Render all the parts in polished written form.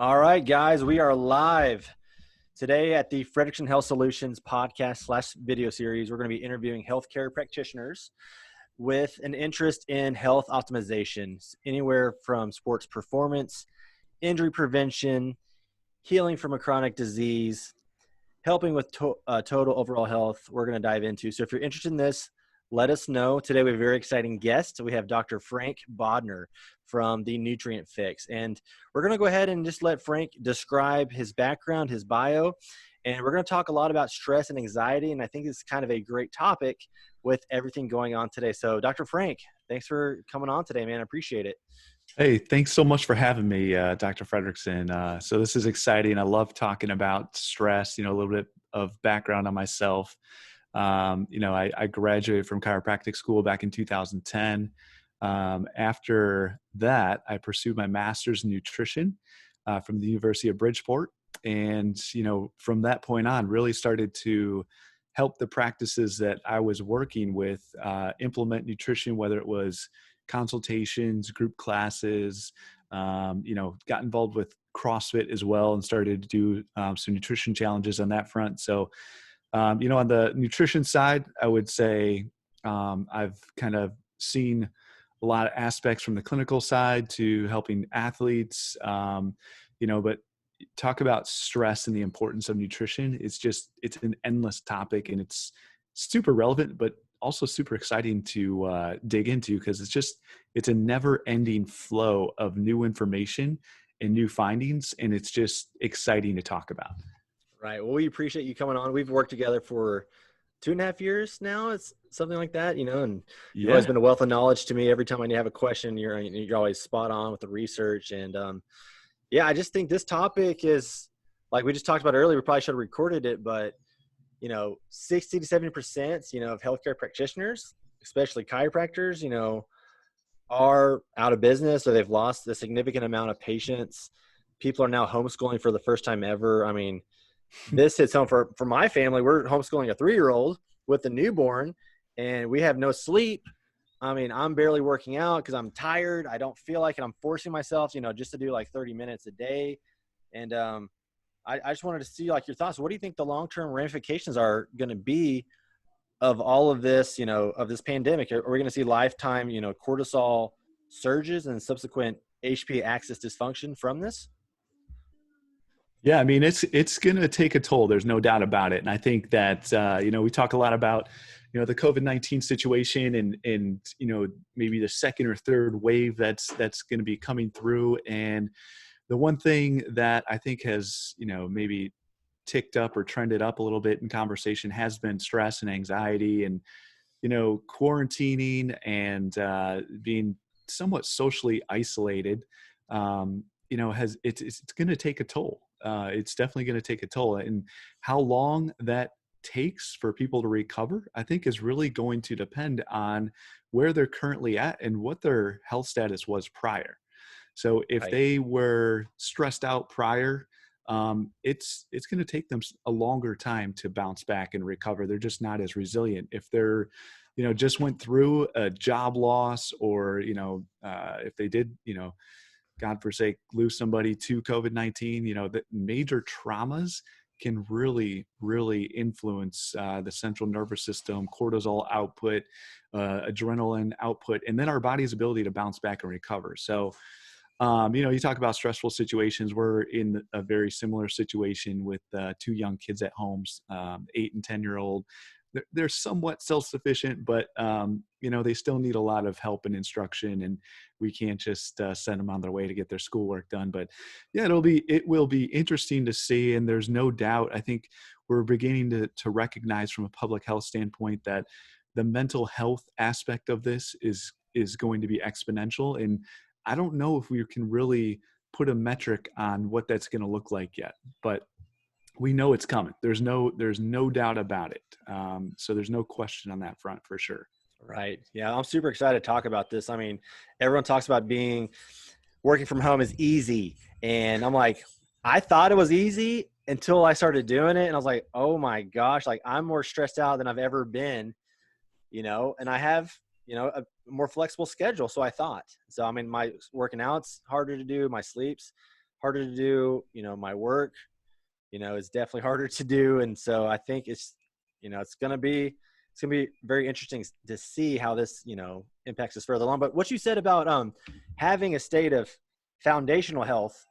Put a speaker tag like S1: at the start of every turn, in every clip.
S1: All right, guys, we are live today at the Frederickson Health Solutions podcast/video series. We're going to be interviewing healthcare practitioners with an interest in health optimization, anywhere from sports performance, injury prevention, healing from a chronic disease, helping with total overall health. We're going to dive into. So if you're interested in this, let us know. Today we have a very exciting guest. We have Dr. Frank Bodnar from the Nutrient Fix. And we're going to go ahead and just let Frank describe his background, his bio, and we're going to talk a lot about stress and anxiety. And I think it's kind of a great topic with everything going on today. So Dr. Frank, thanks for coming on today, man. I appreciate it.
S2: Hey, thanks so much for having me, Dr. Frederickson. So this is exciting. I love talking about stress, a little bit of background on myself. I graduated from chiropractic school back in 2010. After that, I pursued my master's in nutrition from the University of Bridgeport. And, from that point on, really started to help the practices that I was working with implement nutrition, whether it was consultations, group classes, got involved with CrossFit as well and started to do some nutrition challenges on that front. So, on the nutrition side, I would say I've kind of seen a lot of aspects from the clinical side to helping athletes, but talk about stress and the importance of nutrition. It's an endless topic and it's super relevant, but also super exciting to dig into because it's a never ending flow of new information and new findings. And it's just exciting to talk about.
S1: Right. Well, we appreciate you coming on. We've worked together for 2.5 years now. It's something like that, and you've always been a wealth of knowledge to me. Every time I have a question, you're always spot on with the research. And I just think this topic is, like we just talked about earlier, we probably should have recorded it, but 60 to 70%, of healthcare practitioners, especially chiropractors, are out of business or they've lost a significant amount of patients. People are now homeschooling for the first time ever. I mean, this hits home for my family. We're homeschooling a 3-year-old with a newborn and we have no sleep. I mean, I'm barely working out because I'm tired. I don't feel like it. I'm forcing myself, just to do like 30 minutes a day. And I just wanted to see like your thoughts. What do you think the long-term ramifications are going to be of all of this, of this pandemic? Are we going to see lifetime, cortisol surges and subsequent HPA axis dysfunction from this?
S2: Yeah, I mean, it's going to take a toll. There's no doubt about it. And I think that, we talk a lot about, the COVID-19 situation and, maybe the second or third wave that's going to be coming through. And the one thing that I think has, maybe ticked up or trended up a little bit in conversation has been stress and anxiety and, quarantining and being somewhat socially isolated, it's going to take a toll. It's definitely going to take a toll. And how long that takes for people to recover, I think is really going to depend on where they're currently at and what their health status was prior. So if they were stressed out prior, it's going to take them a longer time to bounce back and recover. They're just not as resilient. If they're, just went through a job loss or, if they did, God forsake, lose somebody to COVID-19, the major traumas can really, really influence the central nervous system, cortisol output, adrenaline output, and then our body's ability to bounce back and recover. So, you talk about stressful situations. We're in a very similar situation with 2 young kids at homes, 8 and 10-year-old. They're somewhat self-sufficient, but, they still need a lot of help and instruction, and we can't just send them on their way to get their schoolwork done. But yeah, it will be interesting to see. And there's no doubt, I think we're beginning to recognize from a public health standpoint that the mental health aspect of this is going to be exponential. And I don't know if we can really put a metric on what that's going to look like yet, but we know it's coming. There's no doubt about it. So there's no question on that front for sure.
S1: Right. Yeah. I'm super excited to talk about this. I mean, everyone talks about working from home is easy. And I'm like, I thought it was easy until I started doing it. And I was like, oh my gosh, like I'm more stressed out than I've ever been, and I have, a more flexible schedule. So I thought, my working out's harder to do, my sleep's harder to do. My work, is definitely harder to do. And so I think it's going to be very interesting to see how this, impacts us further along. But what you said about having a state of foundational health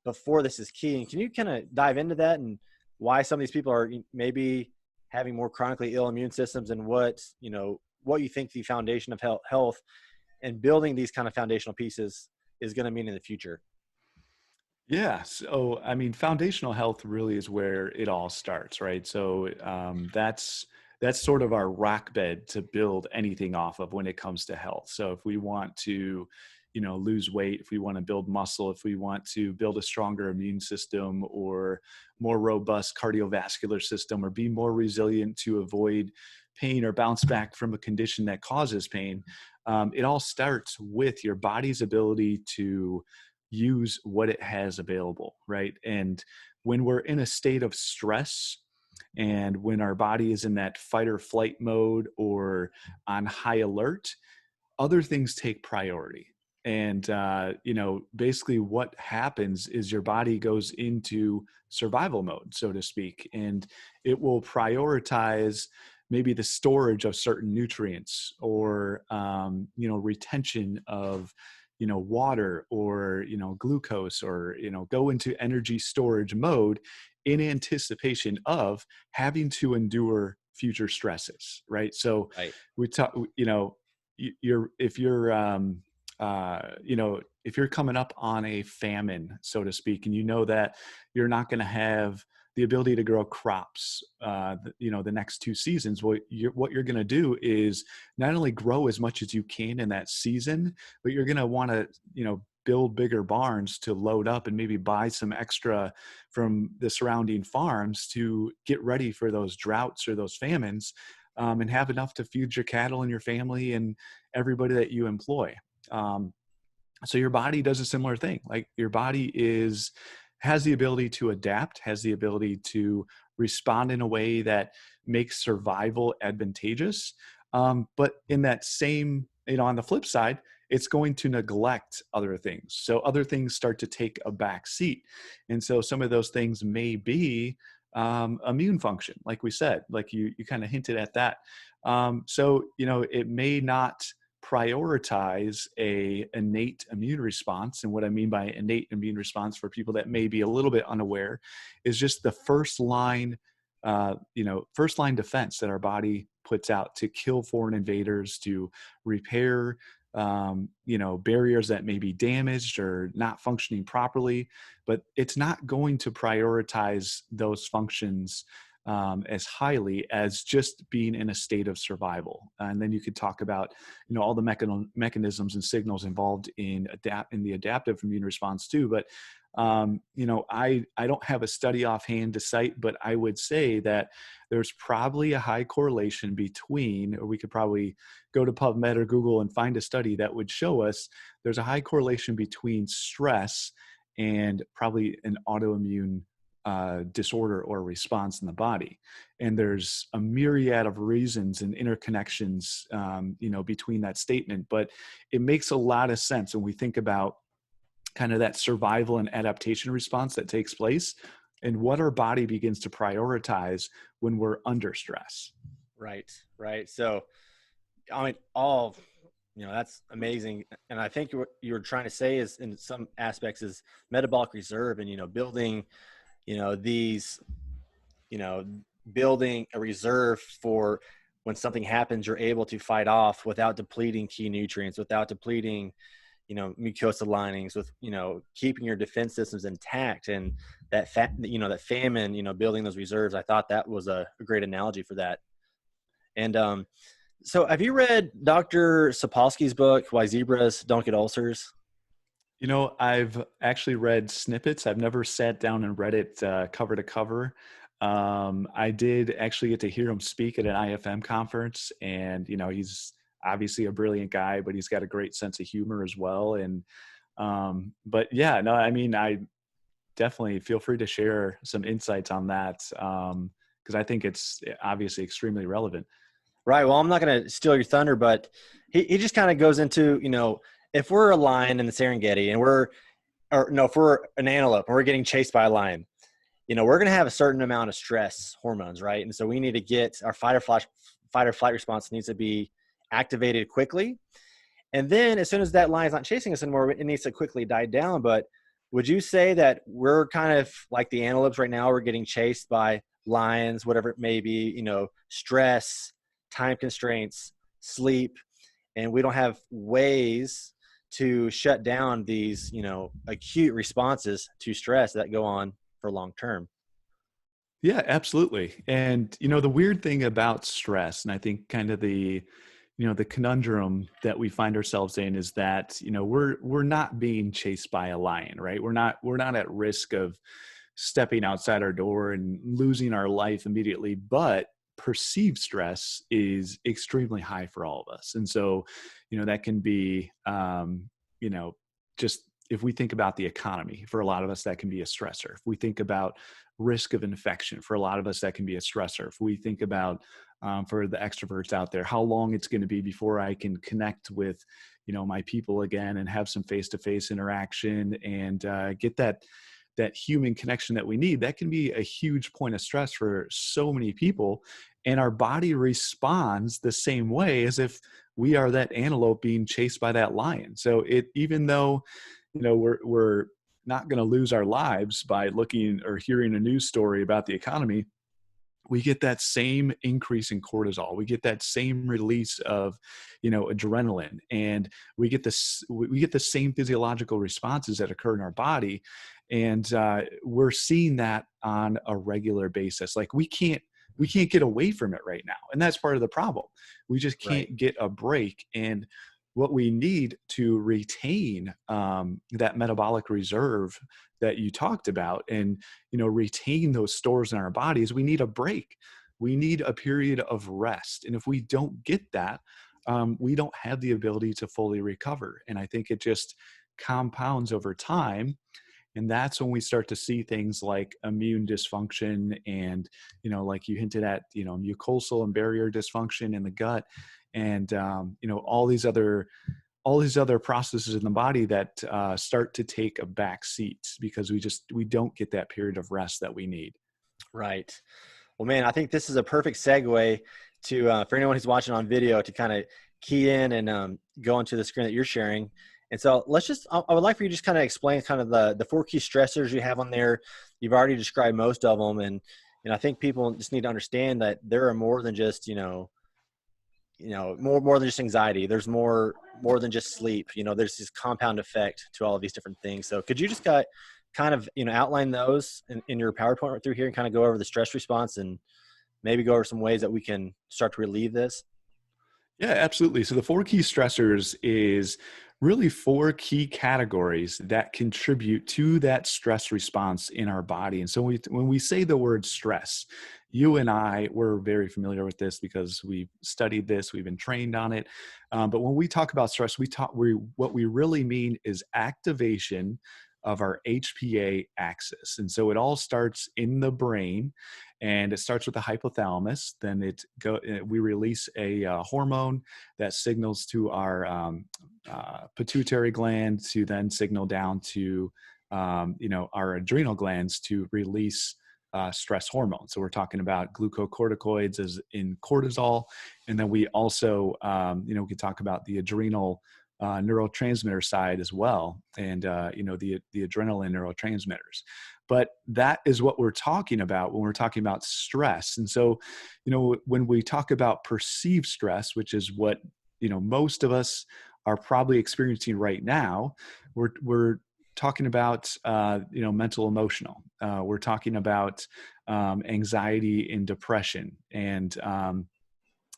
S1: before this is key. And can you kind of dive into that and why some of these people are maybe having more chronically ill immune systems, and what you think the foundation of health and building these kind of foundational pieces is going to mean in the future?
S2: Yeah. So, I mean, foundational health really is where it all starts, right? So that's sort of our rock bed to build anything off of when it comes to health. So if we want to, lose weight, if we want to build muscle, if we want to build a stronger immune system or more robust cardiovascular system, or be more resilient to avoid pain or bounce back from a condition that causes pain, it all starts with your body's ability to use what it has available, right? And when we're in a state of stress, and when our body is in that fight or flight mode or on high alert, other things take priority. And basically what happens is your body goes into survival mode, so to speak, and it will prioritize maybe the storage of certain nutrients, or retention of water, or glucose, or go into energy storage mode in anticipation of having to endure future stresses, right? So
S1: Right.
S2: we talk, you're if you're if you're coming up on a famine, so to speak, and that you're not going to have the ability to grow crops, the next 2 seasons, what you're going to do is not only grow as much as you can in that season, but you're going to want to, build bigger barns to load up and maybe buy some extra from the surrounding farms to get ready for those droughts or those famines, and have enough to feed your cattle and your family and everybody that you employ. So your body does a similar thing. Like, your body has the ability to adapt, has the ability to respond in a way that makes survival advantageous. But in that same, on the flip side, it's going to neglect other things. So other things start to take a back seat. And so some of those things may be immune function, like we said, like you kind of hinted at that. So, it may not prioritize a innate immune response. And what I mean by innate immune response, for people that may be a little bit unaware, is just the first line defense that our body puts out to kill foreign invaders, to repair barriers that may be damaged or not functioning properly. But it's not going to prioritize those functions as highly as just being in a state of survival. And then you could talk about, all the mechanisms and signals involved in the adaptive immune response too. But I don't have a study offhand to cite, but I would say that there's probably a high correlation between, or we could probably go to PubMed or Google and find a study that would show us there's a high correlation between stress and probably an autoimmune disorder or response in the body. And there's a myriad of reasons and interconnections, between that statement, but it makes a lot of sense when we think about kind of that survival and adaptation response that takes place and what our body begins to prioritize when we're under stress.
S1: Right. So, that's amazing. And I think what you're trying to say is, in some aspects, is metabolic reserve, and, building, these, building a reserve for when something happens, you're able to fight off without depleting key nutrients, without depleting, mucosa linings, with, keeping your defense systems intact. And that that famine, building those reserves. I thought that was a great analogy for that. And so have you read Dr. Sapolsky's book, Why Zebras Don't Get Ulcers?
S2: I've actually read snippets. I've never sat down and read it cover to cover. I did actually get to hear him speak at an IFM conference, and, he's obviously a brilliant guy, but he's got a great sense of humor as well. And, but yeah, no, I mean, I definitely feel free to share some insights on that. Cause I think it's obviously extremely relevant.
S1: Right. Well, I'm not going to steal your thunder, but he just kind of goes into, if we're a lion in the Serengeti and we're or no, for an antelope and we're getting chased by a lion, we're going to have a certain amount of stress hormones, right? And so we need to get our fight or flight response needs to be activated quickly. And then as soon as that lion's not chasing us anymore, it needs to quickly die down. But would you say that we're kind of like the antelopes right now? We're getting chased by lions, whatever it may be, stress, time constraints, sleep, and we don't have ways to shut down these, acute responses to stress that go on for long term.
S2: Yeah, absolutely. And the weird thing about stress, and I think kind of the conundrum that we find ourselves in is that, we're not being chased by a lion, right? We're not at risk of stepping outside our door and losing our life immediately, but perceived stress is extremely high for all of us. And so, that can be, you know, just if we think about the economy, for a lot of us, that can be a stressor. If we think about risk of infection, for a lot of us, that can be a stressor. If we think about, for the extroverts out there, how long it's going to be before I can connect with, my people again and have some face-to-face interaction and get that human connection that we need, that can be a huge point of stress for so many people. And our body responds the same way as if we are that antelope being chased by that lion. So even though, we're not going to lose our lives by looking or hearing a news story about the economy, we get that same increase in cortisol. We get that same release of, adrenaline, and we get the same physiological responses that occur in our body. And we're seeing that on a regular basis. Like we can't get away from it right now. And that's part of the problem. We just
S1: Right.
S2: can't get a break. And what we need to retain that metabolic reserve that you talked about and, retain those stores in our bodies, we need a break. We need a period of rest. And if we don't get that, we don't have the ability to fully recover. And I think it just compounds over time. And that's when we start to see things like immune dysfunction and, like you hinted at, mucosal and barrier dysfunction in the gut and, all these other processes in the body that start to take a back seat because we don't get that period of rest that we need.
S1: Right. Well, man, I think this is a perfect segue to for anyone who's watching on video to kind of key in and go into the screen that you're sharing. And so I would like for you to just kind of explain kind of the four key stressors you have on there. You've already described most of them. And I think people just need to understand that there are more than just, more than just anxiety. There's more than just sleep. There's this compound effect to all of these different things. So could you just kind of, outline those in your PowerPoint right through here and kind of go over the stress response and maybe go over some ways that we can start to relieve this?
S2: Yeah, absolutely. So the four key stressors is really four key categories that contribute to that stress response in our body. And so when we say the word stress, you and I, we're very familiar with this because we've studied this, we've been trained on it. But when we talk about stress, what we really mean is activation of our HPA axis. And so it all starts in the brain, and it starts with the hypothalamus. Then we release a hormone that signals to our pituitary gland to then signal down to our adrenal glands to release stress hormones. So we're talking about glucocorticoids as in cortisol, and then we also we can talk about the adrenal neurotransmitter side as well, and the adrenaline neurotransmitters. But that is what we're talking about when we're talking about stress. And so, when we talk about perceived stress, which is what most of us are probably experiencing right now, we're talking about mental emotional. We're talking about anxiety and depression, and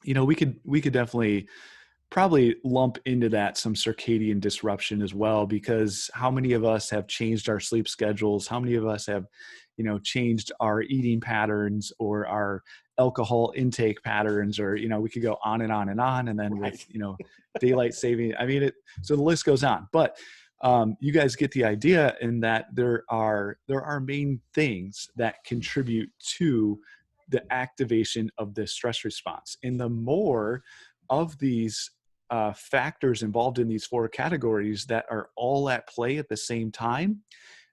S2: we could definitely probably lump into that some circadian disruption as well, because how many of us have changed our sleep schedules? How many of us have, changed our eating patterns or our alcohol intake patterns, or, we could go on and on and on. And then
S1: Right.
S2: with, daylight saving, so the list goes on, but you guys get the idea in that there are main things that contribute to the activation of the stress response. And the more of these factors involved in these four categories that are all at play at the same time,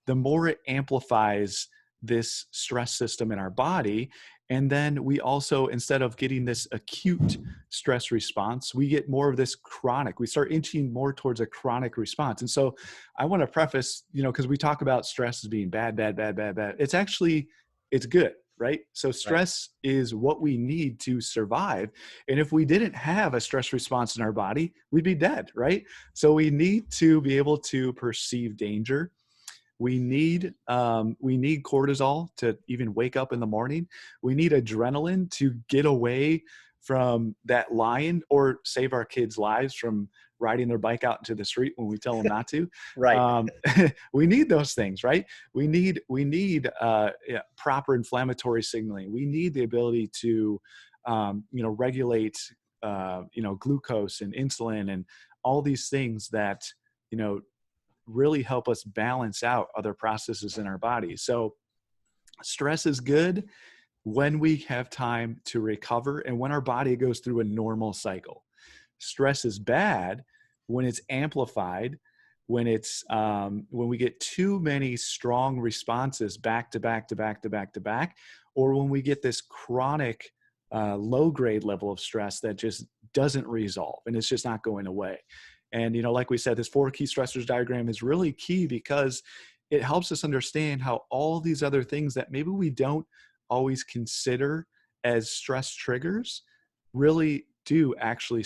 S2: the more it amplifies this stress system in our body. And then we also, instead of getting this acute stress response, we get more of this chronic. We start inching more towards a chronic response. And so I want to preface, because we talk about stress as being bad, bad, bad, bad, bad. It's actually, it's good, right? So stress is what we need to survive. And if we didn't have a stress response in our body, we'd be dead, right? So we need to be able to perceive danger. We need cortisol to even wake up in the morning. We need adrenaline to get away from that lion or save our kids' lives from riding their bike out into the street when we tell them not to.
S1: Right.
S2: We need those things, right? We need proper inflammatory signaling. We need the ability to, regulate, glucose and insulin and all these things that, really help us balance out other processes in our body. So stress is good when we have time to recover and when our body goes through a normal cycle. Stress is bad when it's amplified, when it's when we get too many strong responses back to back to back to back to back, or when we get this chronic low grade level of stress that just doesn't resolve and it's just not going away. And, like we said, this 4 key stressors diagram is really key because it helps us understand how all these other things that maybe we don't always consider as stress triggers really do actually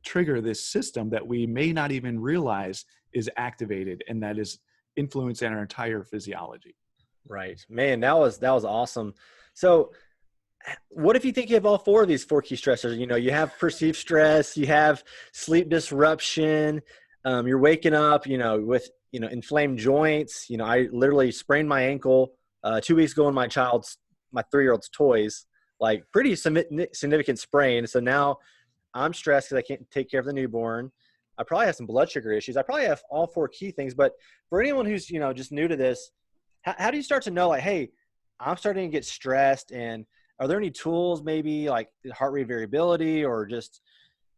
S2: trigger this system that we may not even realize is activated and that is influencing our entire physiology.
S1: Right. Man, that was awesome. So what if you think you have all 4 of these 4 key stressors? You have perceived stress, you have sleep disruption, you're waking up, with, inflamed joints. I literally sprained my ankle 2 weeks ago in my 3-year-old's toys, like pretty significant sprain. So now I'm stressed because I can't take care of the newborn. I probably have some blood sugar issues. I probably have all 4 key things. But for anyone who's, just new to this, how do you start to know, like, hey, I'm starting to get stressed, and are there any tools, maybe like heart rate variability or just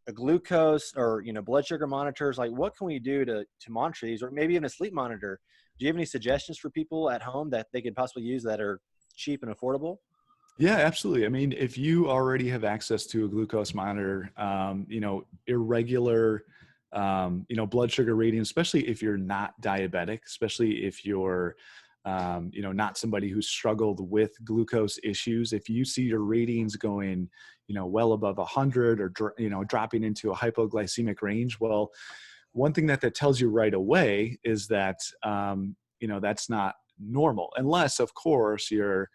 S1: a glucose or, blood sugar monitors? Like, what can we do to monitor these, or maybe even a sleep monitor? Do you have any suggestions for people at home that they could possibly use that are cheap and affordable?
S2: Yeah, absolutely. I mean, if you already have access to a glucose monitor, irregular, blood sugar reading, especially if you're not diabetic, especially if you're, not somebody who's struggled with glucose issues. If you see your readings going, well above 100 or, dropping into a hypoglycemic range, well, one thing that tells you right away is that, that's not normal, unless, of course, you're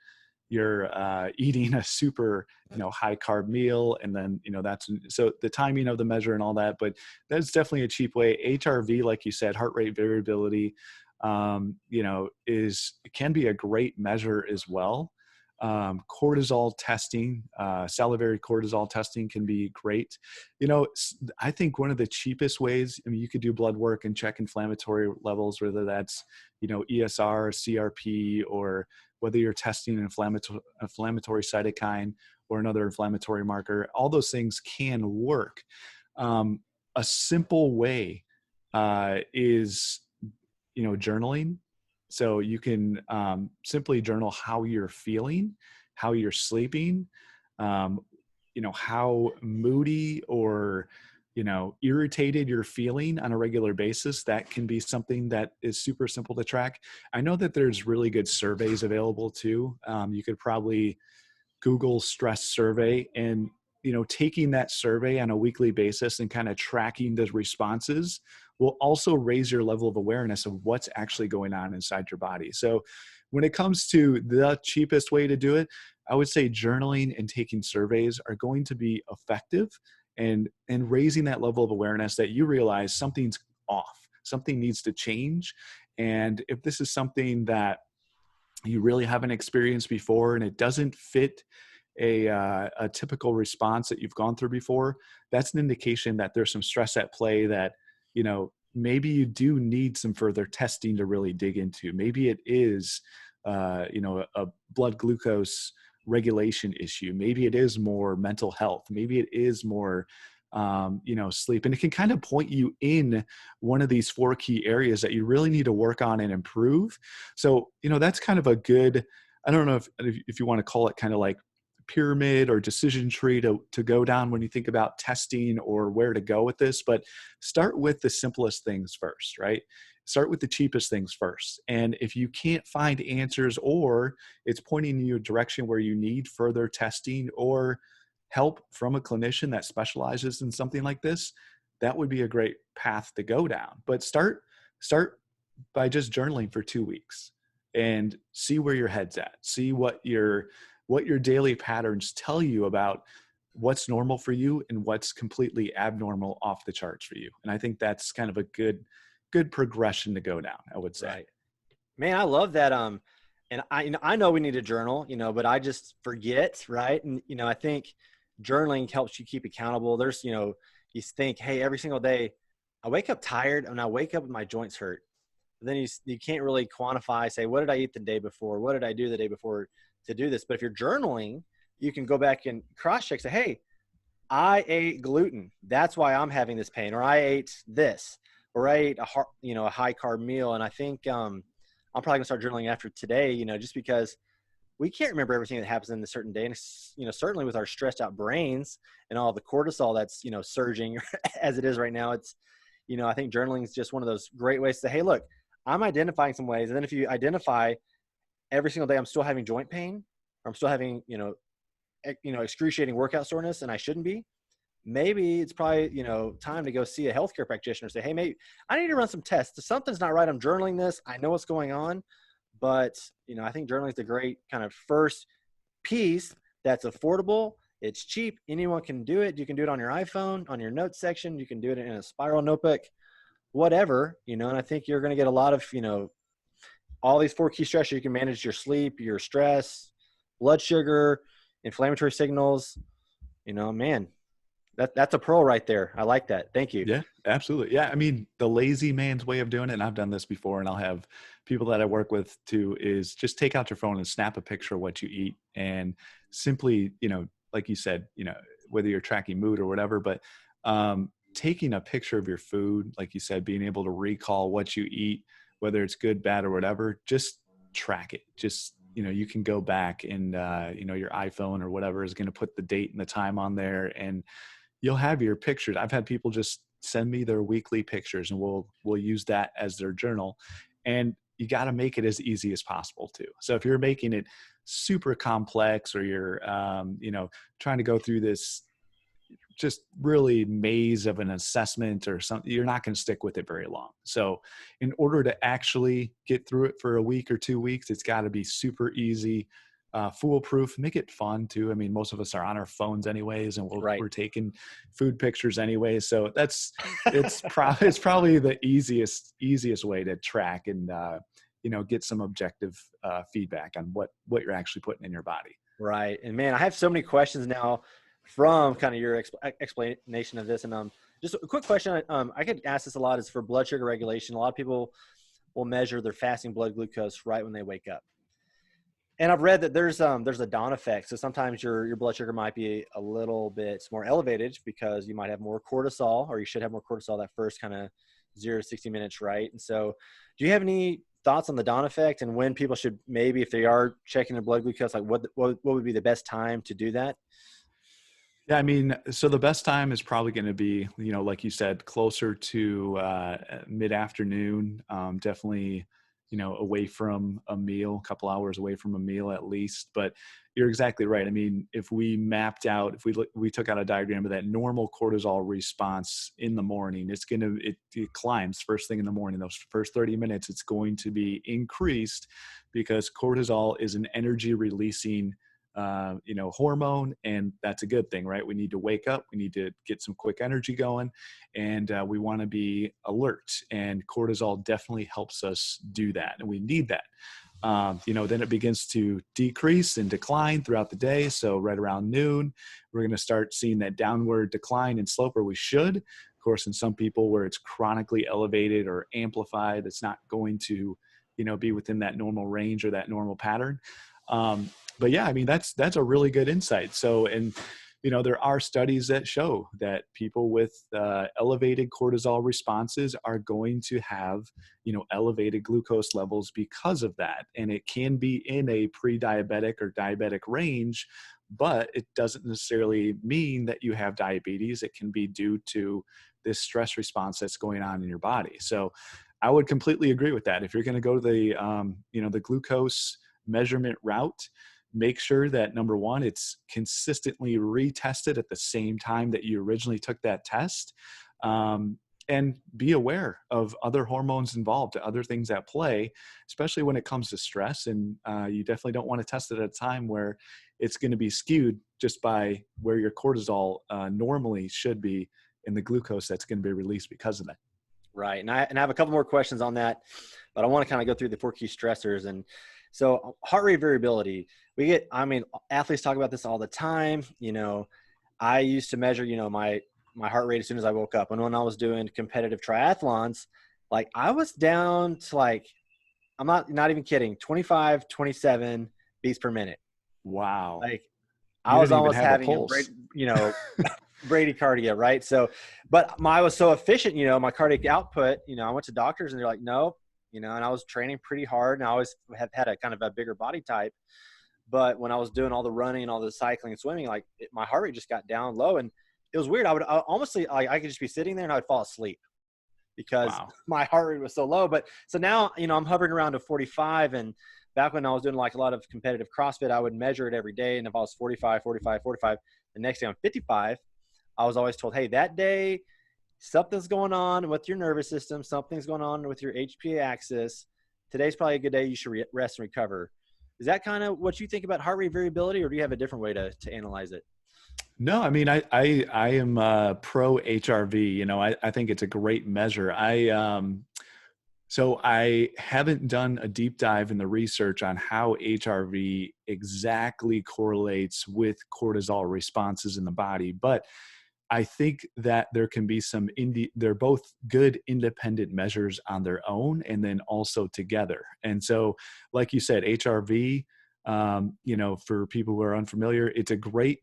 S2: eating a super, high carb meal. And then, so the timing of the measure and all that, but that's definitely a cheap way. HRV, like you said, heart rate variability, can be a great measure as well. Cortisol testing, salivary cortisol testing can be great. I think one of the cheapest ways, you could do blood work and check inflammatory levels, whether that's, ESR, CRP, or whether you're testing an inflammatory cytokine or another inflammatory marker. All those things can work. A simple way is, journaling. So you can simply journal how you're feeling, how you're sleeping, how moody or, irritated you're feeling on a regular basis. That can be something that is super simple to track. I know that there's really good surveys available too. You could probably Google stress survey, and, taking that survey on a weekly basis and kind of tracking the responses will also raise your level of awareness of what's actually going on inside your body. So when it comes to the cheapest way to do it, I would say journaling and taking surveys are going to be effective, and raising that level of awareness that you realize something's off, something needs to change. And if this is something that you really haven't experienced before and it doesn't fit a typical response that you've gone through before, that's an indication that there's some stress at play that, maybe you do need some further testing to really dig into. Maybe it is, a blood glucose regulation issue. Maybe it is more mental health. Maybe it is more, sleep. And it can kind of point you in one of these 4 key areas that you really need to work on and improve. So, that's kind of a good, I don't know if you want to call it kind of like pyramid or decision tree to go down when you think about testing or where to go with this, but start with the simplest things first, right? Start with the cheapest things first. And if you can't find answers, or it's pointing you a direction where you need further testing or help from a clinician that specializes in something like this, that would be a great path to go down. But start by just journaling for 2 weeks and see where your head's at. See what your daily patterns tell you about what's normal for you and what's completely abnormal, off the charts for you. And I think that's kind of a good progression to go down, I would say.
S1: Right. Man, I love that. And I know we need a journal, but I just forget. Right. And, I think journaling helps you keep accountable. There's, you think, hey, every single day I wake up tired and I wake up with my joints hurt. But then you can't really quantify, say, what did I eat the day before? What did I do the day before to do this? But if you're journaling, you can go back and cross check, say, hey, I ate gluten. That's why I'm having this pain. Or I ate this, or I ate a high carb meal. And I think, I'm probably gonna start journaling after today, just because we can't remember everything that happens in a certain day. And, certainly with our stressed out brains and all the cortisol that's, surging as it is right now, it's, I think journaling is just one of those great ways to say, hey, look, I'm identifying some ways. And then if you identify every single day, I'm still having joint pain, or I'm still having, excruciating workout soreness, and I shouldn't be, maybe it's probably, time to go see a healthcare practitioner. Say, hey, maybe I need to run some tests. Something's not right. I'm journaling this. I know what's going on. But, I think journaling is a great kind of first piece that's affordable. It's cheap. Anyone can do it. You can do it on your iPhone, on your notes section. You can do it in a spiral notebook, whatever, and I think you're going to get a lot of, all these 4 key stressors. You can manage your sleep, your stress, blood sugar, inflammatory signals, man, that's a pro right there. I like that. Thank you.
S2: Yeah, absolutely. Yeah. I mean, the lazy man's way of doing it, and I've done this before, and I'll have people that I work with too, is just take out your phone and snap a picture of what you eat, and simply, like you said, whether you're tracking mood or whatever, but taking a picture of your food, like you said, being able to recall what you eat, whether it's good, bad, or whatever, just track it. Just, you can go back and, your iPhone or whatever is going to put the date and the time on there, and you'll have your pictures. I've had people just send me their weekly pictures, and we'll use that as their journal. And you got to make it as easy as possible too. So if you're making it super complex, or you're, trying to go through this just really maze of an assessment or something, you're not going to stick with it very long. So in order to actually get through it for a week or 2 weeks, it's got to be super easy, foolproof. Make it fun too. I mean, most of us are on our phones anyways, and we're taking food pictures anyways. So it's probably the easiest way to track and, get some objective feedback on what you're actually putting in your body.
S1: Right. And man, I have so many questions now from kind of your explanation of this. And just a quick question. I get asked this a lot, is for blood sugar regulation. A lot of people will measure their fasting blood glucose right when they wake up. And I've read that there's a dawn effect. So sometimes your blood sugar might be a little bit more elevated because you might have more cortisol, or you should have more cortisol that first kind of 0 to 60 minutes, right? And so do you have any thoughts on the dawn effect, and when people should, maybe if they are checking their blood glucose, like what would be the best time to do that?
S2: Yeah, I mean, so the best time is probably going to be, like you said, closer to mid-afternoon, definitely, away from a meal, a couple hours away from a meal at least. But you're exactly right. I mean, if we mapped out, if we took out a diagram of that normal cortisol response in the morning, it climbs first thing in the morning. Those first 30 minutes, it's going to be increased because cortisol is an energy releasing hormone, and that's a good thing, right? We need to wake up, we need to get some quick energy going, and we want to be alert, and cortisol definitely helps us do that, and we need that. Then it begins to decrease and decline throughout the day. So right around noon, we're going to start seeing that downward decline in slope, or we should. Of course, in some people where it's chronically elevated or amplified, it's not going to, be within that normal range or that normal pattern. But yeah, I mean, that's a really good insight. So, and, there are studies that show that people with elevated cortisol responses are going to have, elevated glucose levels because of that. And it can be in a pre-diabetic or diabetic range, but it doesn't necessarily mean that you have diabetes. It can be due to this stress response that's going on in your body. So I would completely agree with that. If you're going to go to the glucose measurement route, make sure that, number one, it's consistently retested at the same time that you originally took that test. And be aware of other hormones involved, other things at play, especially when it comes to stress. And you definitely don't want to test it at a time where it's going to be skewed just by where your cortisol normally should be and the glucose that's going to be released because of that.
S1: Right. And I have a couple more questions on that, but I want to kind of go through the 4 key stressors. And so heart rate variability, athletes talk about this all the time. I used to measure, my heart rate as soon as I woke up. And when I was doing competitive triathlons, like I was down to I'm not even kidding, 25, 27 beats per minute.
S2: Wow.
S1: Like I was almost having bradycardia, right? So, but I was so efficient, my cardiac output, I went to doctors and they're like, nope, and I was training pretty hard and I always have had a kind of a bigger body type. But when I was doing all the running and all the cycling and swimming, my heart rate just got down low. And it was weird. I could just be sitting there and I'd fall asleep because my heart rate was so low. But so now, I'm hovering around to 45. And back when I was doing a lot of competitive CrossFit, I would measure it every day. And if I was 45, the next day I'm 55, I was always told, hey, that day, something's going on with your nervous system. Something's going on with your HPA axis. Today's probably a good day. You should rest and recover. Is that kind of what you think about heart rate variability, or do you have a different way to analyze it?
S2: No, I mean, I am pro HRV. I think it's a great measure. So I haven't done a deep dive in the research on how HRV exactly correlates with cortisol responses in the body, but I think that there can be they're both good independent measures on their own and then also together. And so, like you said, HRV, for people who are unfamiliar, it's a great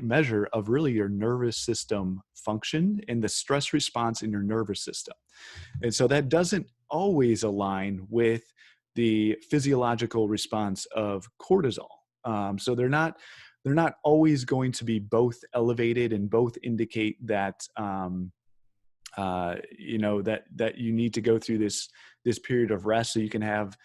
S2: measure of really your nervous system function and the stress response in your nervous system. And so that doesn't always align with the physiological response of cortisol. So they're not always going to be both elevated and both indicate that that you need to go through this period of rest so you can have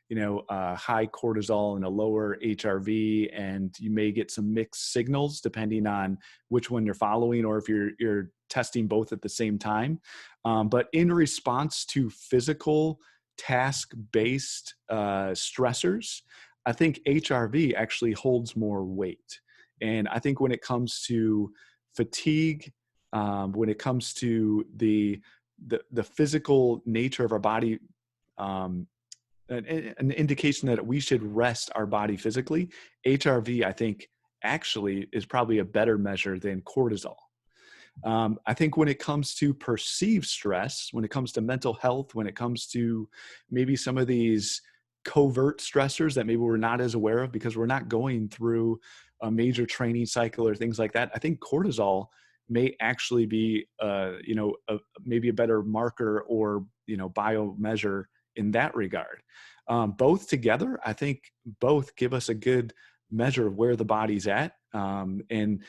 S2: high cortisol and a lower HRV, and you may get some mixed signals depending on which one you're following or if you're testing both at the same time. But in response to physical task-based stressors, I think HRV actually holds more weight. And I think when it comes to fatigue, when it comes to the physical nature of our body, an indication that we should rest our body physically, HRV, I think, actually is probably a better measure than cortisol. I think when it comes to perceived stress, when it comes to mental health, when it comes to maybe some of these covert stressors that maybe we're not as aware of because we're not going through a major training cycle or things like that, I think cortisol may actually be, maybe a better marker or, bio measure in that regard. Both together, I think both give us a good measure of where the body's at. And,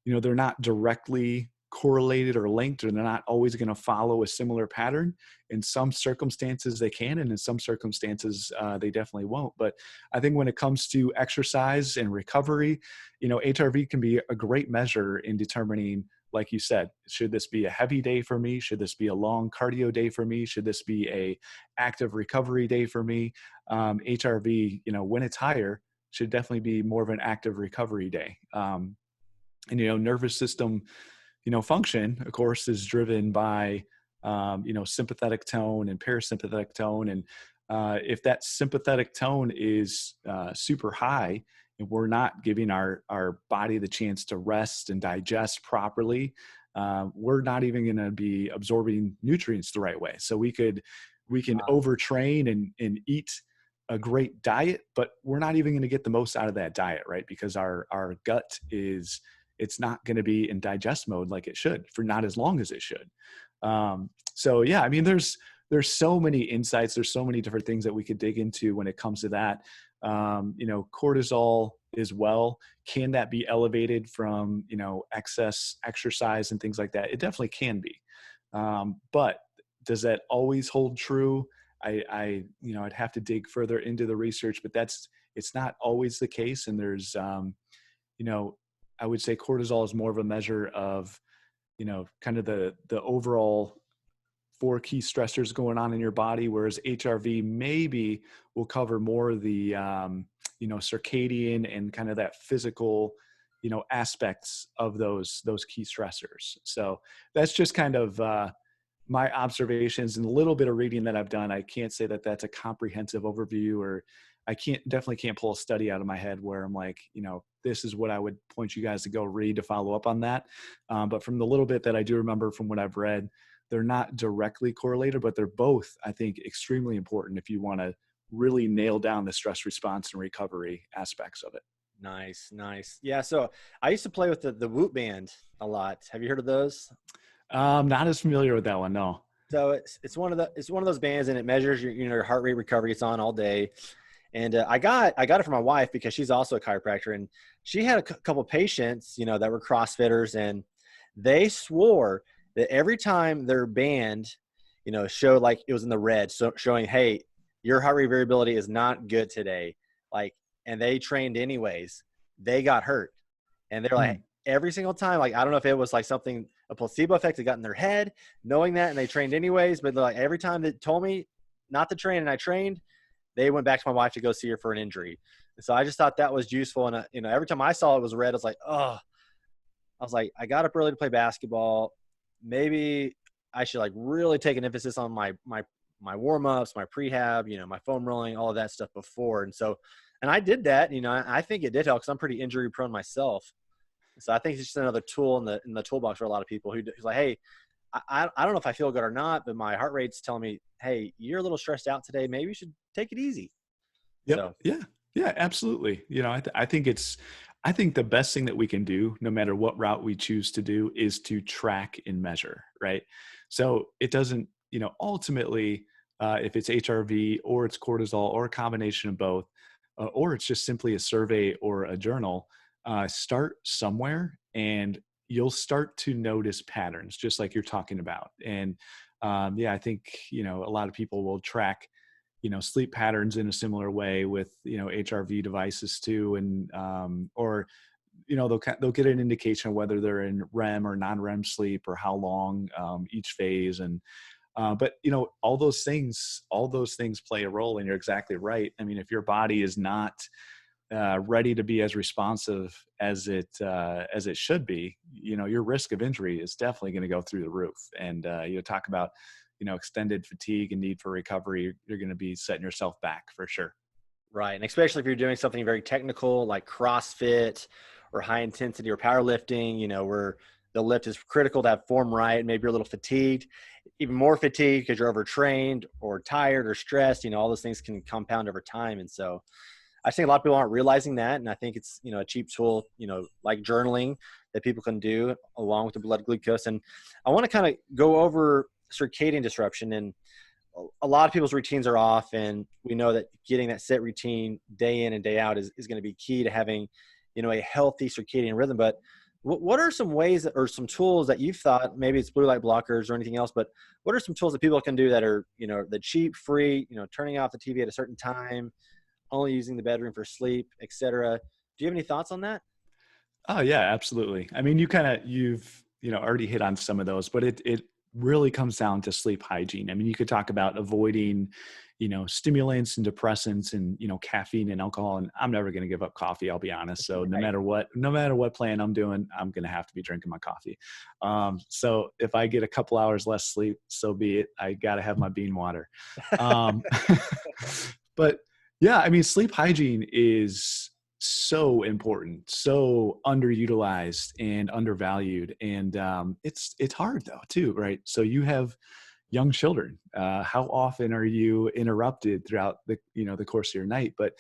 S2: they're not directly correlated or linked, or they're not always going to follow a similar pattern. In some circumstances they can, and in some circumstances they definitely won't. But I think when it comes to exercise and recovery, HRV can be a great measure in determining, like you said, should this be a heavy day for me? Should this be a long cardio day for me? Should this be a active recovery day for me? HRV, when it's higher, should definitely be more of an active recovery day. And nervous system, function, of course, is driven by, sympathetic tone and parasympathetic tone. And if that sympathetic tone is super high, and we're not giving our body the chance to rest and digest properly, we're not even going to be absorbing nutrients the right way. So we can overtrain and eat a great diet, but we're not even going to get the most out of that diet, right? Because our gut is it's not going to be in digest mode like it should for not as long as it should. So yeah, I mean, there's so many insights. There's so many different things that we could dig into when it comes to that. Cortisol as well. Can that be elevated from, excess exercise and things like that? It definitely can be. But does that always hold true? I'd have to dig further into the research, but it's not always the case. And there's, I would say cortisol is more of a measure of, kind of the overall 4 key stressors going on in your body, whereas HRV maybe will cover more of the, circadian and kind of that physical, aspects of those key stressors. So that's just kind of my observations and a little bit of reading that I've done. I can't say that that's a comprehensive overview, or I definitely can't pull a study out of my head where I'm like, this is what I would point you guys to go read to follow up on that. But from the little bit that I do remember from what I've read, they're not directly correlated, but they're both, I think, extremely important if you want to really nail down the stress response and recovery aspects of it.
S1: Nice. Yeah. So I used to play with the Whoop band a lot. Have you heard of those?
S2: Not as familiar with that one. No.
S1: So it's one of those bands, and it measures your heart rate recovery. It's on all day. And I got it for my wife because she's also a chiropractor, and she had a couple patients, that were CrossFitters, and they swore that every time their band, showed like it was in the red, so showing, hey, your heart rate variability is not good today. Like, and they trained anyways, they got hurt. And they're like, every single time, like, I don't know if it was like a placebo effect that got in their head, knowing that, and they trained anyways, but they're like, every time they told me not to train and I trained, they went back to my wife to go see her for an injury. And so I just thought that was useful. And, every time I saw it was red, I was like, oh, I got up early to play basketball. Maybe I should like really take an emphasis on my warm-ups, my prehab, my foam rolling, all of that stuff before. And I did that, I think it did help because I'm pretty injury prone myself. So I think it's just another tool in the toolbox for a lot of people who's like, hey, I don't know if I feel good or not, but my heart rate's telling me, hey, you're a little stressed out today. Maybe you should take it easy.
S2: Yep. So. Yeah, absolutely. I think the best thing that we can do, no matter what route we choose to do, is to track and measure, right? So it doesn't, ultimately, if it's HRV or it's cortisol or a combination of both, or it's just simply a survey or a journal, start somewhere and you'll start to notice patterns just like you're talking about. And I think, a lot of people will track, sleep patterns in a similar way with, HRV devices too. And, or, they'll get an indication of whether they're in REM or non-REM sleep or how long each phase. And, but all those things play a role, and you're exactly right. I mean, if your body is not ready to be as responsive as it should be, your risk of injury is definitely going to go through the roof. And talk about, extended fatigue and need for recovery, you're going to be setting yourself back for sure.
S1: Right. And especially if you're doing something very technical like CrossFit or high intensity or powerlifting, where the lift is critical to have form right. Maybe you're a little fatigued, even more fatigued because you're overtrained or tired or stressed. All those things can compound over time. And so I think a lot of people aren't realizing that. And I think it's, a cheap tool, like journaling that people can do along with the blood glucose. And I want to kind of go over circadian disruption. And a lot of people's routines are off. And we know that getting that set routine day in and day out is going to be key to having, a healthy circadian rhythm. But what are some ways or some tools that you've thought, maybe it's blue light blockers or anything else, but what are some tools that people can do that are, the cheap, free, turning off the TV at a certain time, only using the bedroom for sleep, et cetera? Do you have any thoughts on that?
S2: Oh yeah, absolutely. I mean, you've already hit on some of those, but it really comes down to sleep hygiene. I mean, you could talk about avoiding, stimulants and depressants and, caffeine and alcohol. And I'm never going to give up coffee, I'll be honest. So no matter what plan I'm doing, I'm going to have to be drinking my coffee. So if I get a couple hours less sleep, so be it. I got to have my bean water. But yeah, I mean, sleep hygiene is so important, so underutilized and undervalued. And it's hard though too, right? So you have young children. How often are you interrupted throughout the course of your night? But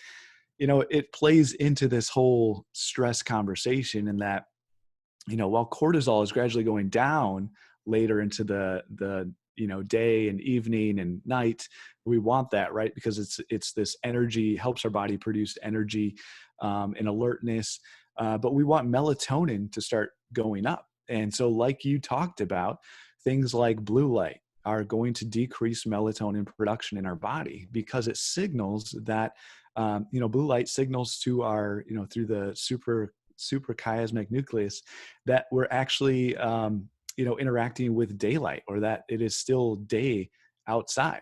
S2: it plays into this whole stress conversation in that while cortisol is gradually going down later into the day and evening and night, we want that, right? Because it's this energy, helps our body produce energy and alertness. But we want melatonin to start going up. And so like you talked about, things like blue light are going to decrease melatonin production in our body, because it signals that, blue light signals to our, through the suprachiasmatic nucleus, that we're actually, interacting with daylight, or that it is still day outside.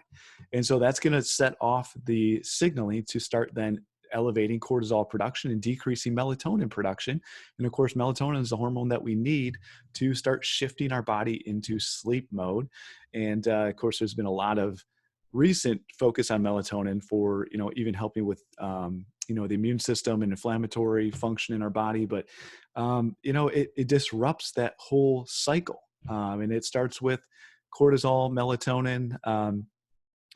S2: And so that's going to set off the signaling to start then elevating cortisol production and decreasing melatonin production. And of course, melatonin is the hormone that we need to start shifting our body into sleep mode. And of course, there's been a lot of recent focus on melatonin for, even helping with, the immune system and inflammatory function in our body. But, it disrupts that whole cycle. And it starts with cortisol, melatonin,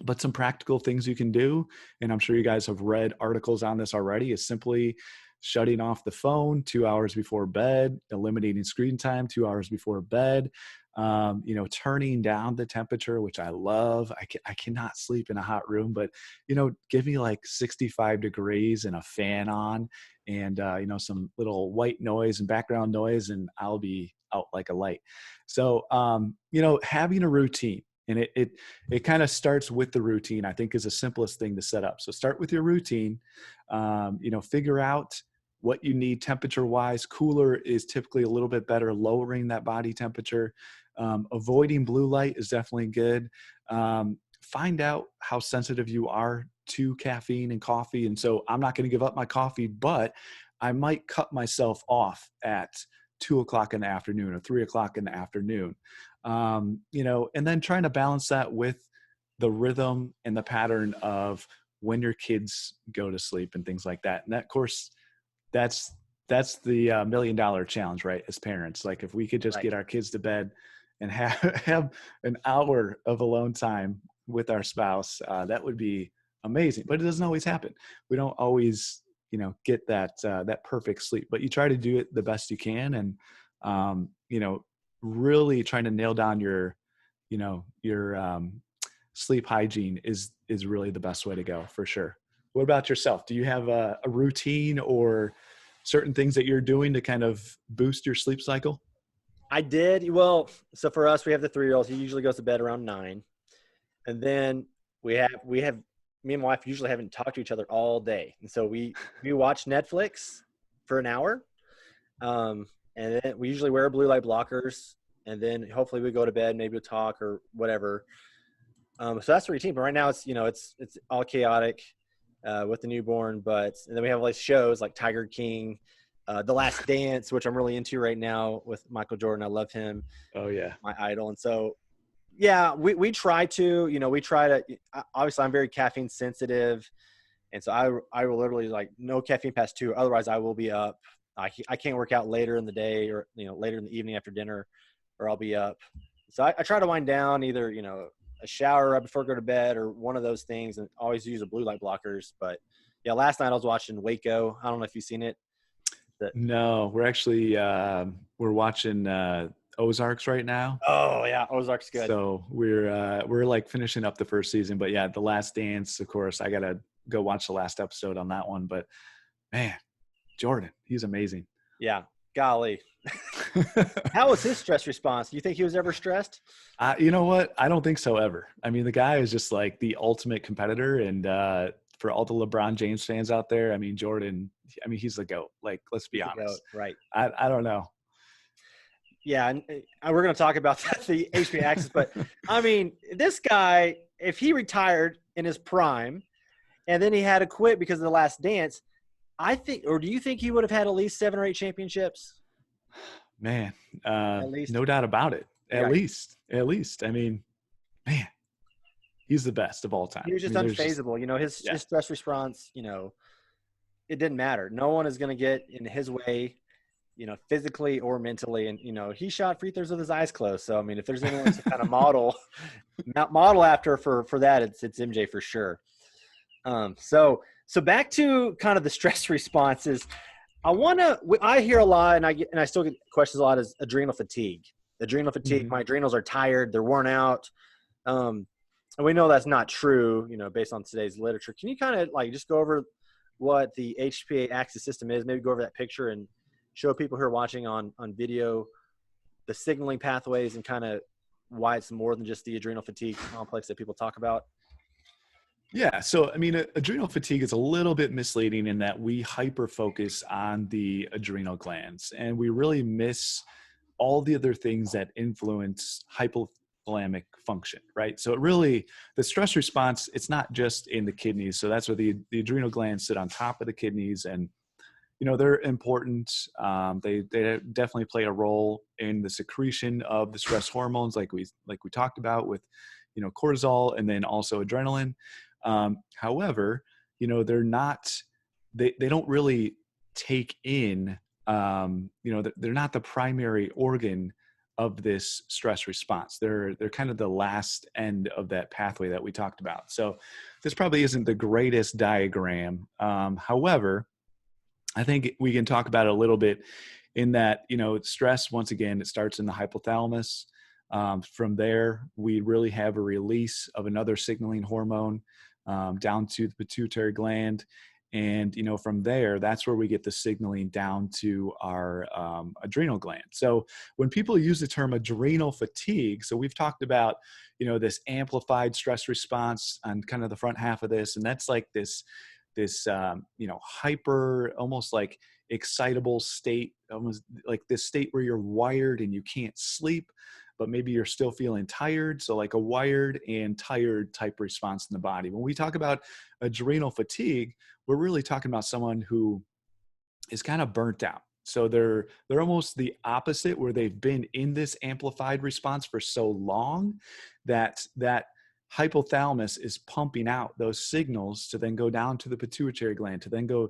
S2: but some practical things you can do, and I'm sure you guys have read articles on this already, is simply shutting off the phone 2 hours before bed, eliminating screen time 2 hours before bed, turning down the temperature, which I love. I cannot sleep in a hot room, but, give me like 65 degrees and a fan on, and, some little white noise and background noise, and I'll be out like a light. So, having a routine. And it kind of starts with the routine, I think, is the simplest thing to set up. So start with your routine, figure out what you need temperature wise. Cooler is typically a little bit better, lowering that body temperature. Avoiding blue light is definitely good. Find out how sensitive you are to caffeine and coffee. And so I'm not going to give up my coffee, but I might cut myself off at 2:00 in the afternoon or 3:00 in the afternoon. And then trying to balance that with the rhythm and the pattern of when your kids go to sleep and things like that. And that, of course, that's the $1 million challenge, right? As parents, like if we could just get our kids to bed and have an hour of alone time with our spouse, that would be amazing. But it doesn't always happen. We don't always, get that perfect sleep, but you try to do it the best you can. And, really trying to nail down your sleep hygiene is really the best way to go, for sure. What about yourself? Do you have a routine or certain things that you're doing to kind of boost your sleep cycle?
S1: I did. Well, so for us, we have the 3-year-old. He usually goes to bed around 9. And then we have me and my wife usually haven't talked to each other all day. And so we watch Netflix for an hour. And then we usually wear blue light blockers, and then hopefully we go to bed, maybe we'll talk or whatever. So that's the routine. But right now it's all chaotic with the newborn. And then we have all these shows like Tiger King, The Last Dance, which I'm really into right now with Michael Jordan. I love him.
S2: Oh yeah,
S1: my idol. And so, yeah, we try to. Obviously, I'm very caffeine sensitive, and so I will literally like no caffeine past 2. Otherwise, I will be up. I can't work out later in the day or, later in the evening after dinner, or I'll be up. So I try to wind down either, a shower right before I go to bed or one of those things, and always use the blue light blockers. But yeah, last night I was watching Waco. I don't know if you've seen it.
S2: No, we're actually, we're watching Ozarks right now.
S1: Oh yeah. Ozark's good.
S2: So we're like finishing up the first season, but yeah, The Last Dance, of course, I got to go watch the last episode on that one, but man, Jordan, he's amazing.
S1: Yeah. Golly. How was his stress response? Do you think he was ever stressed?
S2: You know what? I don't think so ever. I mean, the guy is just like the ultimate competitor. And for all the LeBron James fans out there, I mean, Jordan, he's the GOAT. Like, let's be honest.
S1: Right.
S2: I don't know.
S1: Yeah. And we're going to talk about that, the HP axis. But, I mean, this guy, if he retired in his prime and then he had to quit because of The Last Dance, do you think he would have had at least 7 or 8 championships?
S2: Man, no doubt about it. At least. I mean, man, he's the best of all time.
S1: He was just unfazable. His stress response, it didn't matter. No one is going to get in his way, physically or mentally. And, he shot free throws with his eyes closed. So, I mean, if there's anyone to kind of model after for that, it's MJ for sure. So back to kind of the stress responses. I hear a lot, and I still get questions a lot, is adrenal fatigue. Adrenal fatigue.
S2: Mm-hmm.
S1: My adrenals are tired. They're worn out. And we know that's not true, based on today's literature. Can you kind of like just go over what the HPA axis system is? Maybe go over that picture and show people who are watching on video the signaling pathways and kind of why it's more than just the adrenal fatigue complex that people talk about.
S2: Yeah. So, I mean, adrenal fatigue is a little bit misleading in that we hyper focus on the adrenal glands and we really miss all the other things that influence hypothalamic function, right? So, the stress response, it's not just in the kidneys. So, that's where the adrenal glands sit on top of the kidneys and they're important. They definitely play a role in the secretion of the stress hormones, like we talked about with cortisol and then also adrenaline. However, they're not they don't really take in they're not the primary organ of this stress response. They're kind of the last end of that pathway that we talked about. So this probably isn't the greatest diagram. However, I think we can talk about it a little bit in that, stress, once again, it starts in the hypothalamus. From there, we really have a release of another signaling hormone down to the pituitary gland. And, from there, that's where we get the signaling down to our adrenal gland. So when people use the term adrenal fatigue, so we've talked about, this amplified stress response on kind of the front half of this, and that's like this hyper, almost like excitable state, almost like this state where you're wired and you can't sleep, but maybe you're still feeling tired. So like a wired and tired type response in the body. When we talk about adrenal fatigue, we're really talking about someone who is kind of burnt out. So they're almost the opposite, where they've been in this amplified response for so long that hypothalamus is pumping out those signals to then go down to the pituitary gland, to then go,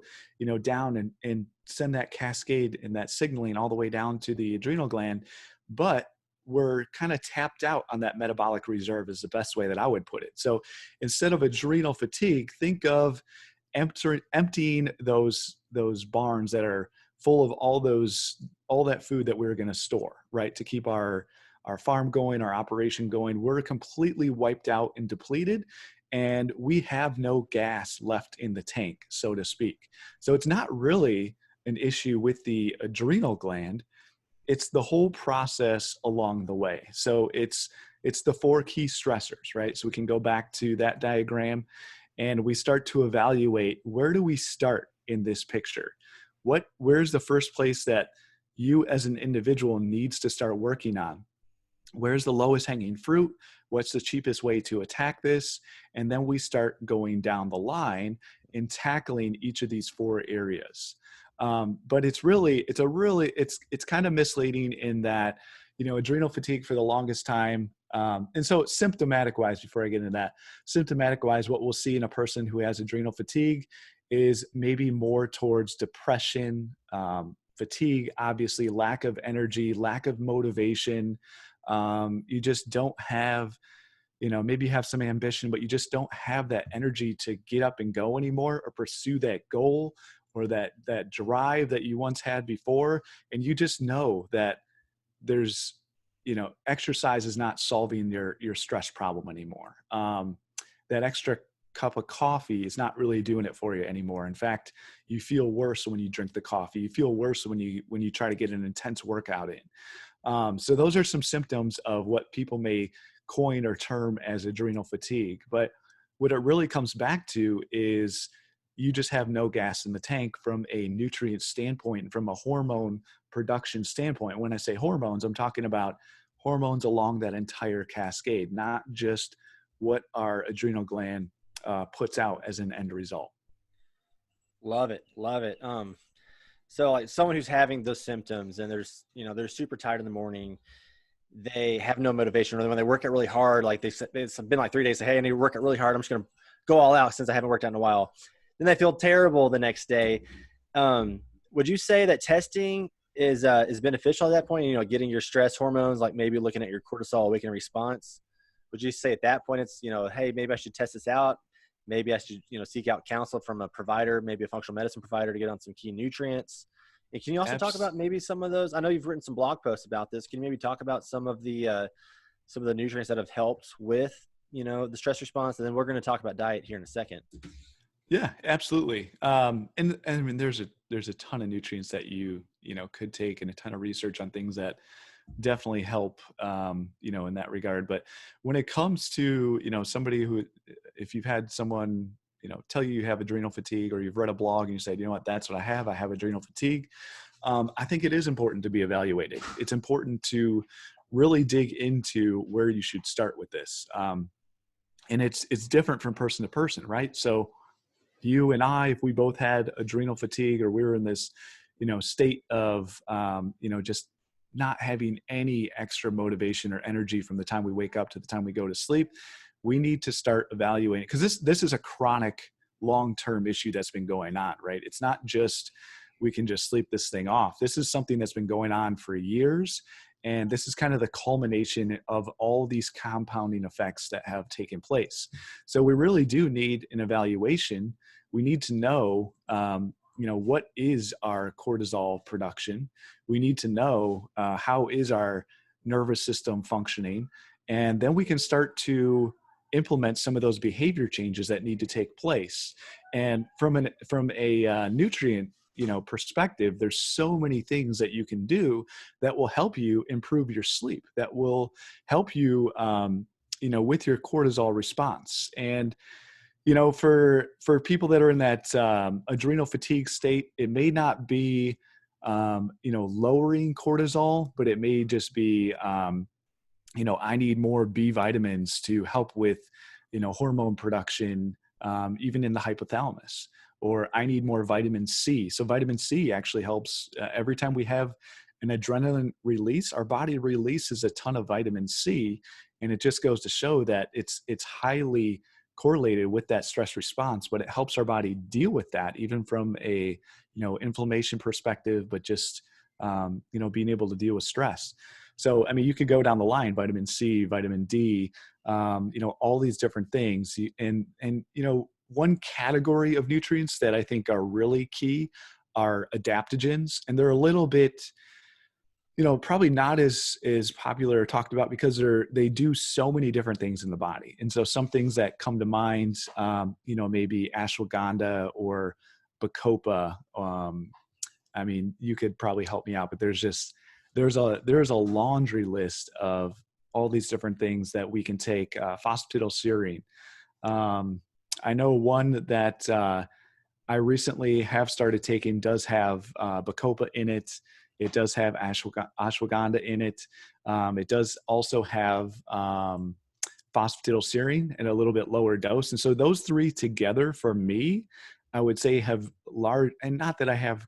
S2: down and send that cascade and that signaling all the way down to the adrenal gland. But we're kind of tapped out on that metabolic reserve is the best way that I would put it. So instead of adrenal fatigue, think of emptying those barns that are full of all that food that we're going to store, right? To keep our farm going, our operation going. We're completely wiped out and depleted, and we have no gas left in the tank, so to speak. So it's not really an issue with the adrenal gland. It's the whole process along the way. So it's the 4 key stressors, right? So we can go back to that diagram and we start to evaluate, where do we start in this picture? Where's the first place that you as an individual needs to start working on? Where's the lowest hanging fruit? What's the cheapest way to attack this? And then we start going down the line and tackling each of these 4 areas. But it's kind of misleading in that, adrenal fatigue for the longest time. And so symptomatic wise, before I get into that, symptomatic wise, what we'll see in a person who has adrenal fatigue is maybe more towards depression, fatigue, obviously lack of energy, lack of motivation. You just don't have, maybe you have some ambition, but you just don't have that energy to get up and go anymore or pursue that goal or that drive that you once had before. And you just know that there's, exercise is not solving your stress problem anymore. That extra cup of coffee is not really doing it for you anymore. In fact, you feel worse when you drink the coffee. You feel worse when you try to get an intense workout in. So those are some symptoms of what people may coin or term as adrenal fatigue. But what it really comes back to is you just have no gas in the tank from a nutrient standpoint and from a hormone production standpoint. When I say hormones, I'm talking about hormones along that entire cascade, not just what our adrenal gland puts out as an end result.
S1: Love it. So like someone who's having those symptoms and they're super tired in the morning, they have no motivation, or when they work out really hard, like it's been like 3 days, say, hey, I need to work out really hard. I'm just going to go all out since I haven't worked out in a while. Then they feel terrible the next day. Would you say that testing is beneficial at that point? Getting your stress hormones, like maybe looking at your cortisol awakening response. Would you say at that point it's, hey, maybe I should test this out? maybe I should, seek out counsel from a provider, maybe a functional medicine provider, to get on some key nutrients. And can you also talk about maybe some of those? I know you've written some blog posts about this. Can you maybe talk about some of the nutrients that have helped with, the stress response? And then we're going to talk about diet here in a second.
S2: Yeah, absolutely. And I mean, there's a ton of nutrients that you could take, and a ton of research on things that definitely help, in that regard. But when it comes to, somebody who, if you've had someone, tell you have adrenal fatigue, or you've read a blog and you say, you know what, that's what I have adrenal fatigue. I think it is important to be evaluated. It's important to really dig into where you should start with this. And it's different from person to person, right? So you and I, if we both had adrenal fatigue, or we were in this, state of, just not having any extra motivation or energy from the time we wake up to the time we go to sleep, we need to start evaluating, because this is a chronic long-term issue that's been going on, right? It's not just, we can just sleep this thing off. This is something that's been going on for years. And this is kind of the culmination of all these compounding effects that have taken place. So we really do need an evaluation. We need to know, what is our cortisol production? We need to know how is our nervous system functioning? And then we can start to implement some of those behavior changes that need to take place. And from a nutrient perspective, there's so many things that you can do that will help you improve your sleep, that will help you, with your cortisol response. And, for people that are in that adrenal fatigue state, it may not be, lowering cortisol, but it may just be, I need more B vitamins to help with, hormone production, even in the hypothalamus. Or I need more vitamin C. So vitamin C actually helps. Every time we have an adrenaline release, our body releases a ton of vitamin C, and it just goes to show that it's highly correlated with that stress response. But it helps our body deal with that, even from a inflammation perspective, but just being able to deal with stress. So I mean, you could go down the line: vitamin C, vitamin D, all these different things, and one category of nutrients that I think are really key are adaptogens. And they're a little bit, probably not as popular or talked about, because they do so many different things in the body. And so some things that come to mind, maybe ashwagandha or bacopa. I mean, you could probably help me out, but there's a laundry list of all these different things that we can take. Phosphatidylserine. I know one that I recently have started taking does have bacopa in it. It does have ashwagandha in it. It does also have phosphatidylserine in a little bit lower dose. And so those three together, for me, I would say have large, and not that I have,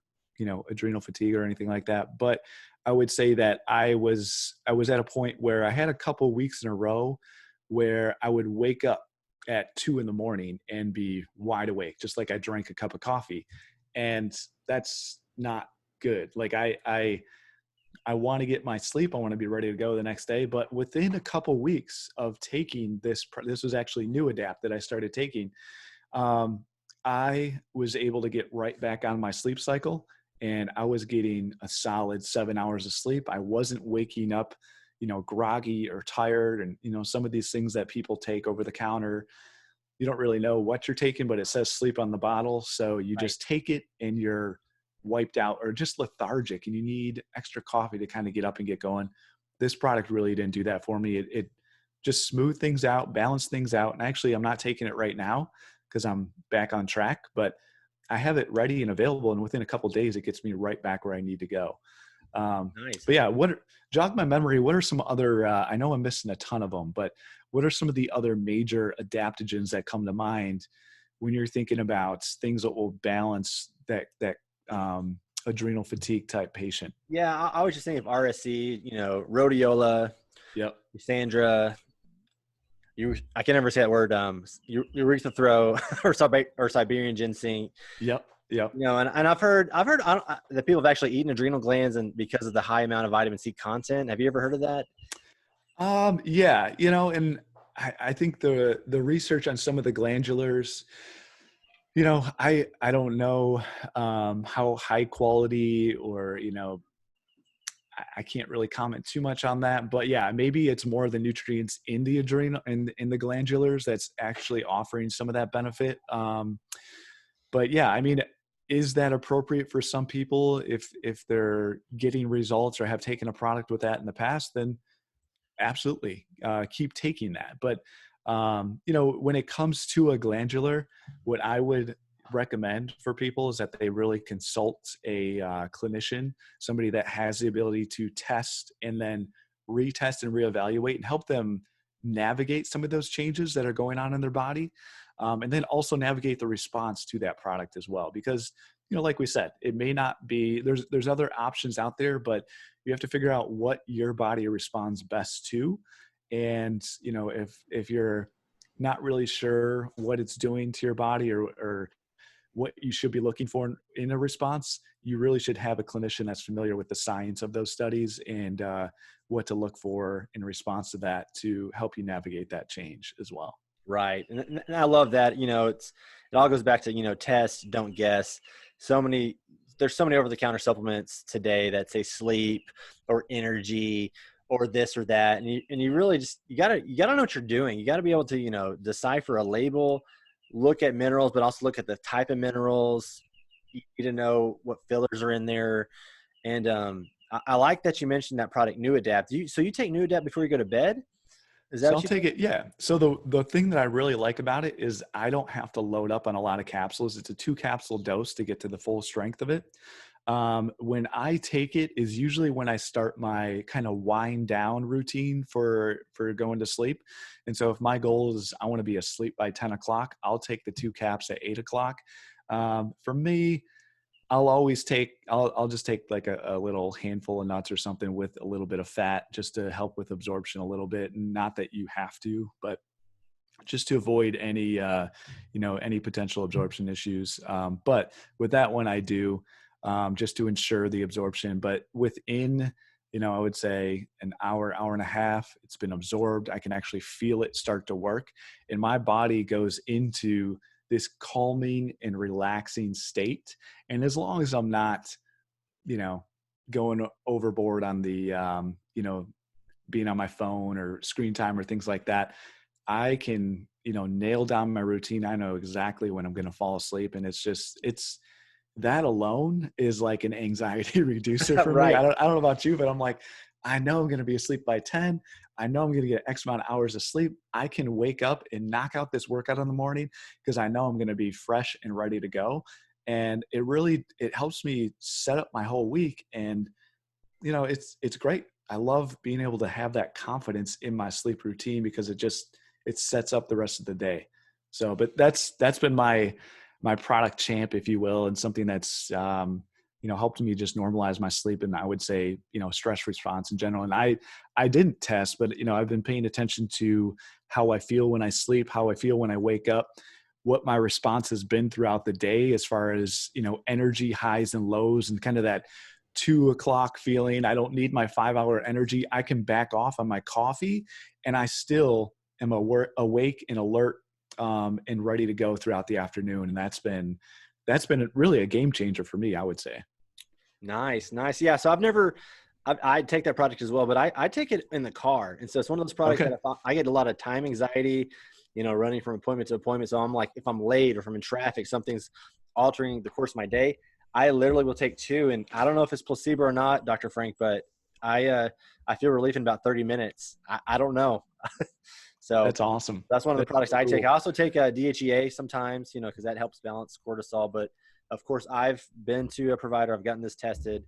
S2: adrenal fatigue or anything like that, but I would say that I was at a point where I had a couple weeks in a row where I would wake up at 2 a.m. and be wide awake, just like I drank a cup of coffee. And that's not good. Like I want to get my sleep. I want to be ready to go the next day. But within a couple weeks of taking this was actually new adapt that I started taking. I was able to get right back on my sleep cycle, and I was getting a solid 7 hours of sleep. I wasn't waking up groggy or tired. And, some of these things that people take over the counter, you don't really know what you're taking, but it says sleep on the bottle. So you just take it and you're wiped out, or just lethargic, and you need extra coffee to kind of get up and get going. This product really didn't do that for me. It just smoothed things out, balanced things out. And actually, I'm not taking it right now because I'm back on track, but I have it ready and available. And within a couple of days, it gets me right back where I need to go.
S1: Nice.
S2: But yeah, jog my memory. What are some other, I know I'm missing a ton of them, but what are some of the other major adaptogens that come to mind when you're thinking about things that will balance that adrenal fatigue type patient?
S1: Yeah. I was just thinking of RSE, rhodiola,
S2: Yep.
S1: Sandra, I can never say that word. Erythrithrol or Siberian ginseng.
S2: Yep.
S1: And I've heard that people have actually eaten adrenal glands, and because of the high amount of vitamin C content. Have you ever heard of that?
S2: Yeah, and I think the research on some of the glandulars, I don't know how high quality or, I can't really comment too much on that, but yeah, maybe it's more the nutrients in the adrenal and in the glandulars that's actually offering some of that benefit. But yeah, I mean, is that appropriate for some people? If they're getting results or have taken a product with that in the past, then absolutely keep taking that. But when it comes to a glandular, what I would recommend for people is that they really consult a clinician, somebody that has the ability to test and then retest and reevaluate and help them navigate some of those changes that are going on in their body, and then also navigate the response to that product as well. Because like we said, it may not be, there's other options out there, but you have to figure out what your body responds best to. And if you're not really sure what it's doing to your body or what you should be looking for in a response, you really should have a clinician that's familiar with the science of those studies and what to look for in response to that to help you navigate that change as well.
S1: Right. And I love that, it all goes back to, test, don't guess. There's so many over-the-counter supplements today that say sleep or energy or this or that. And you really you gotta know what you're doing. You gotta be able to, decipher a label, look at minerals, but also look at the type of minerals. You need to know what fillers are in there. And I like that you mentioned that product, New Adapt. So you take New Adapt before you go to bed? Is that
S2: So
S1: what
S2: I'll
S1: you
S2: take
S1: do?
S2: it. Yeah. So the thing that I really like about it is I don't have to load up on a lot of capsules. It's a 2 capsule dose to get to the full strength of it. When I take it is usually when I start my kind of wind down routine for going to sleep. And so if my goal is I want to be asleep by 10 o'clock, I'll take the 2 caps at 8 o'clock. For me, I'll just take like a little handful of nuts or something with a little bit of fat just to help with absorption a little bit. Not that you have to, but just to avoid any potential absorption issues. But with that one, I do just to ensure the absorption. But within, I would say an hour, hour and a half, it's been absorbed. I can actually feel it start to work, and my body goes into this calming and relaxing state. And as long as I'm not, going overboard on the, being on my phone or screen time or things like that, I can, nail down my routine. I know exactly when I'm going to fall asleep. And it's that alone is like an anxiety reducer for me.
S1: Right.
S2: I don't know about you, but I'm like, I know I'm going to be asleep by 10. I know I'm going to get X amount of hours of sleep. I can wake up and knock out this workout in the morning because I know I'm going to be fresh and ready to go. And it helps me set up my whole week. And, it's great. I love being able to have that confidence in my sleep routine because it sets up the rest of the day. So, but that's been my product champ, if you will, and something that's, helped me just normalize my sleep. And I would say, stress response in general. And I didn't test, but, I've been paying attention to how I feel when I sleep, how I feel when I wake up, what my response has been throughout the day as far as, energy highs and lows and kind of that 2 o'clock feeling. I don't need my 5-hour energy. I can back off on my coffee and I still am awake and alert and ready to go throughout the afternoon. And that's been really a game changer for me, I would say.
S1: Nice. Yeah. So I take that product as well, but I take it in the car. And so it's one of those products
S2: Okay.
S1: that if I get a lot of time anxiety, running from appointment to appointment. So I'm like, if I'm late or if I'm in traffic, something's altering the course of my day, I literally will take 2. And I don't know if it's placebo or not, Dr. Frank, but I feel relief in about 30 minutes. I don't know. So
S2: That's awesome.
S1: that's one of the
S2: That's
S1: products
S2: so
S1: I take.
S2: cool.
S1: I also take DHEA sometimes, because that helps balance cortisol. But of course, I've been to a provider. I've gotten this tested.